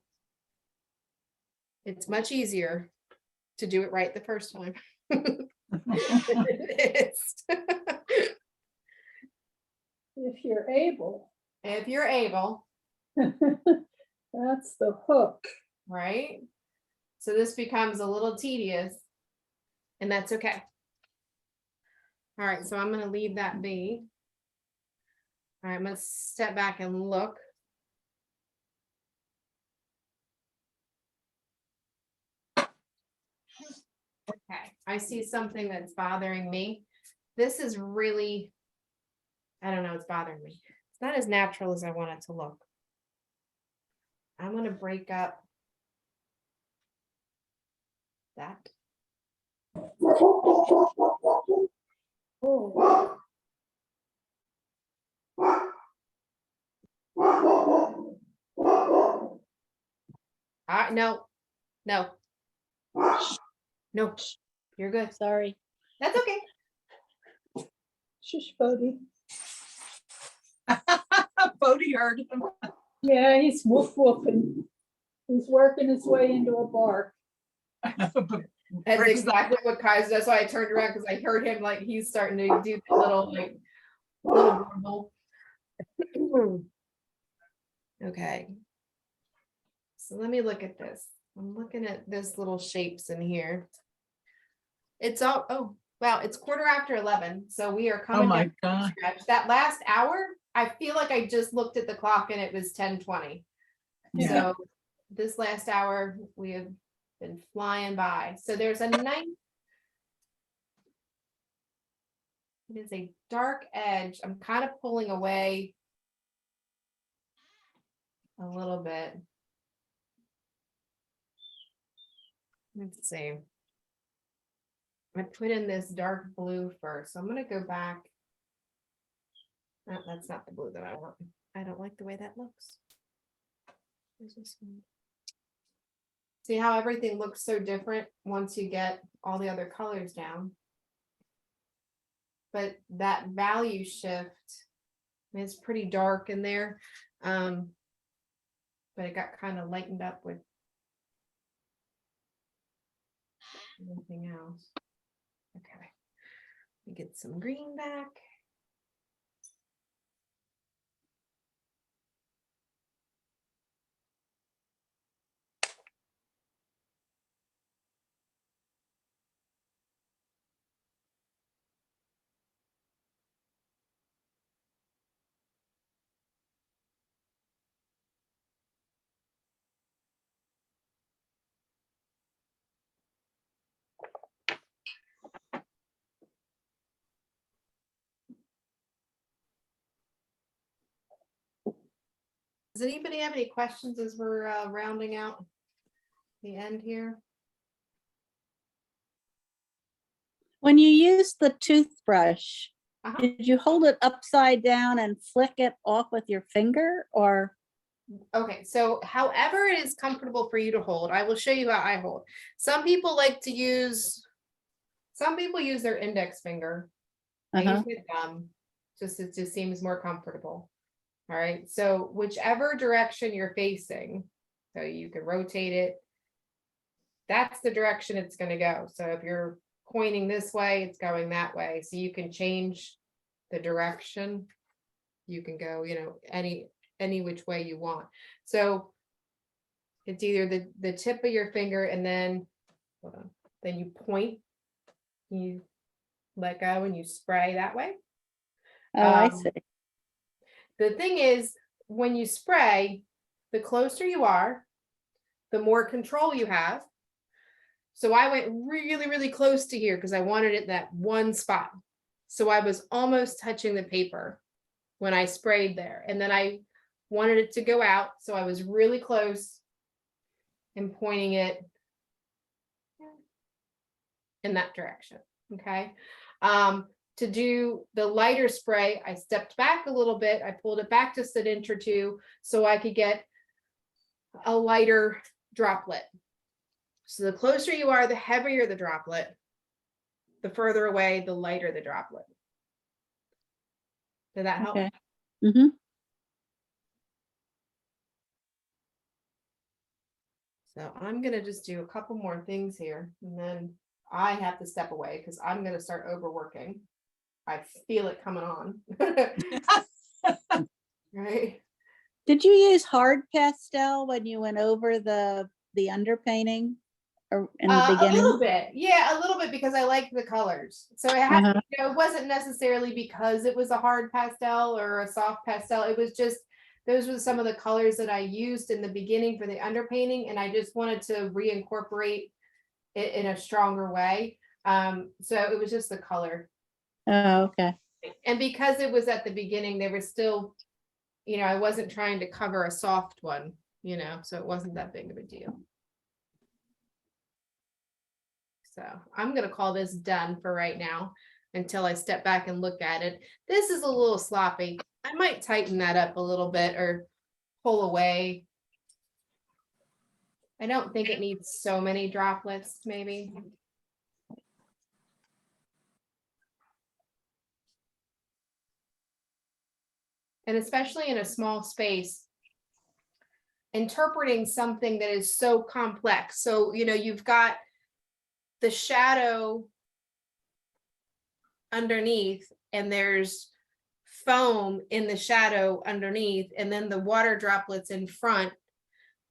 it's much easier to do it right the first time. If you're able. If you're able, That's the hook. right? So this becomes a little tedious, and that's okay. All right, so I'm going to leave that be. All right, I'm going to step back and look. Okay, I see something that's bothering me. This is really, I don't know, it's bothering me. It's not as natural as I want it to look. I'm going to break up that. Oh, No, no, no, you're good. Sorry. That's okay. shush, Bodie. Bodie heard him. Yeah, he's woof woofing. He's working his way into a bark. That's exactly what Kaiser, that's why I turned around because I heard him like he's starting to do the little grumble. Okay. So let me look at this. I'm looking at this little shapes in here. It's all, oh, wow, it's 11:15. So we are Oh coming my down to God. the stretch. That last hour, I feel like I just looked at the clock and it was 10:20. Yeah. So this last hour, we have been flying by. So there's a nice, it is a dark edge. I'm kind of pulling away a little bit. Let's see. I put in this dark blue first. So I'm going to go back. No, that's not the blue that I want. I don't like the way that looks. Where's this one? See how everything looks so different once you get all the other colors down. But that value shift, I mean, it's pretty dark in there. But it got kind of lightened up with anything else. Okay, let me get some green back. Does anybody have any questions as we're rounding out the end here? When you use the toothbrush, Uh-huh. did you hold it upside down and flick it off with your finger or? Okay, so however it is comfortable for you to hold, I will show you how I hold. Some people use their index finger. I use Uh-huh. my thumb, it just seems more comfortable. All right, so whichever direction you're facing, so you can rotate it. That's the direction it's gonna go. So if you're pointing this way, it's going that way. So you can change the direction. You can go, any which way you want. So it's either the tip of your finger and then, hold on, then you point, you let go and you spray that way. Oh, I Um, see. The thing is, when you spray, the closer you are, the more control you have. So I went really, really close to here because I wanted it that one spot. So I was almost touching the paper when I sprayed there. And then I wanted it to go out. So I was really close and pointing it in that direction. Okay. To do the lighter spray, I stepped back a little bit. I pulled it back just an inch or two so I could get a lighter droplet. So the closer you are, the heavier the droplet. The further away, the lighter the droplet. Did that help? Okay. Mm-hmm. So I'm gonna just do a couple more things here and then I have to step away because I'm gonna start overworking. I feel it coming on. Right? Did you use hard pastel when you went over the underpainting or in the A beginning? little bit. Yeah, a little bit because I like the colors. So it had, Uh-huh. it wasn't necessarily because it was a hard pastel or a soft pastel. It was just, those were some of the colors that I used in the beginning for the underpainting. And I just wanted to reincorporate it in a stronger way. So it was just the color. Oh, okay. And because it was at the beginning, they were still, I wasn't trying to cover a soft one, so it wasn't that big of a deal. So I'm going to call this done for right now until I step back and look at it. This is a little sloppy. I might tighten that up a little bit or pull away. I don't think it needs so many droplets, maybe. And especially in a small space, interpreting something that is so complex. So, you've got the shadow underneath and there's foam in the shadow underneath and then the water droplets in front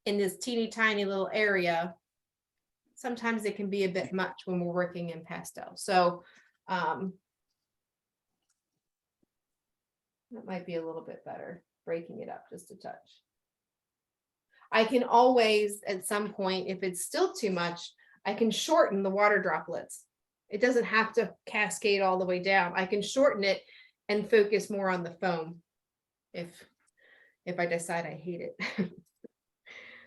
in this teeny tiny little area. Sometimes it can be a bit much when we're working in pastel. So that might be a little bit better, breaking it up just a touch. I can always, at some point, if it's still too much, I can shorten the water droplets. It doesn't have to cascade all the way down. I can shorten it and focus more on the foam if I decide I hate it.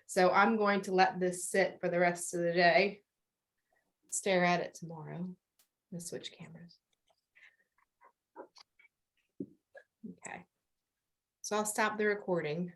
So I'm going to let this sit for the rest of the day. Stare at it tomorrow. Let's switch cameras. Okay. So I'll stop the recording.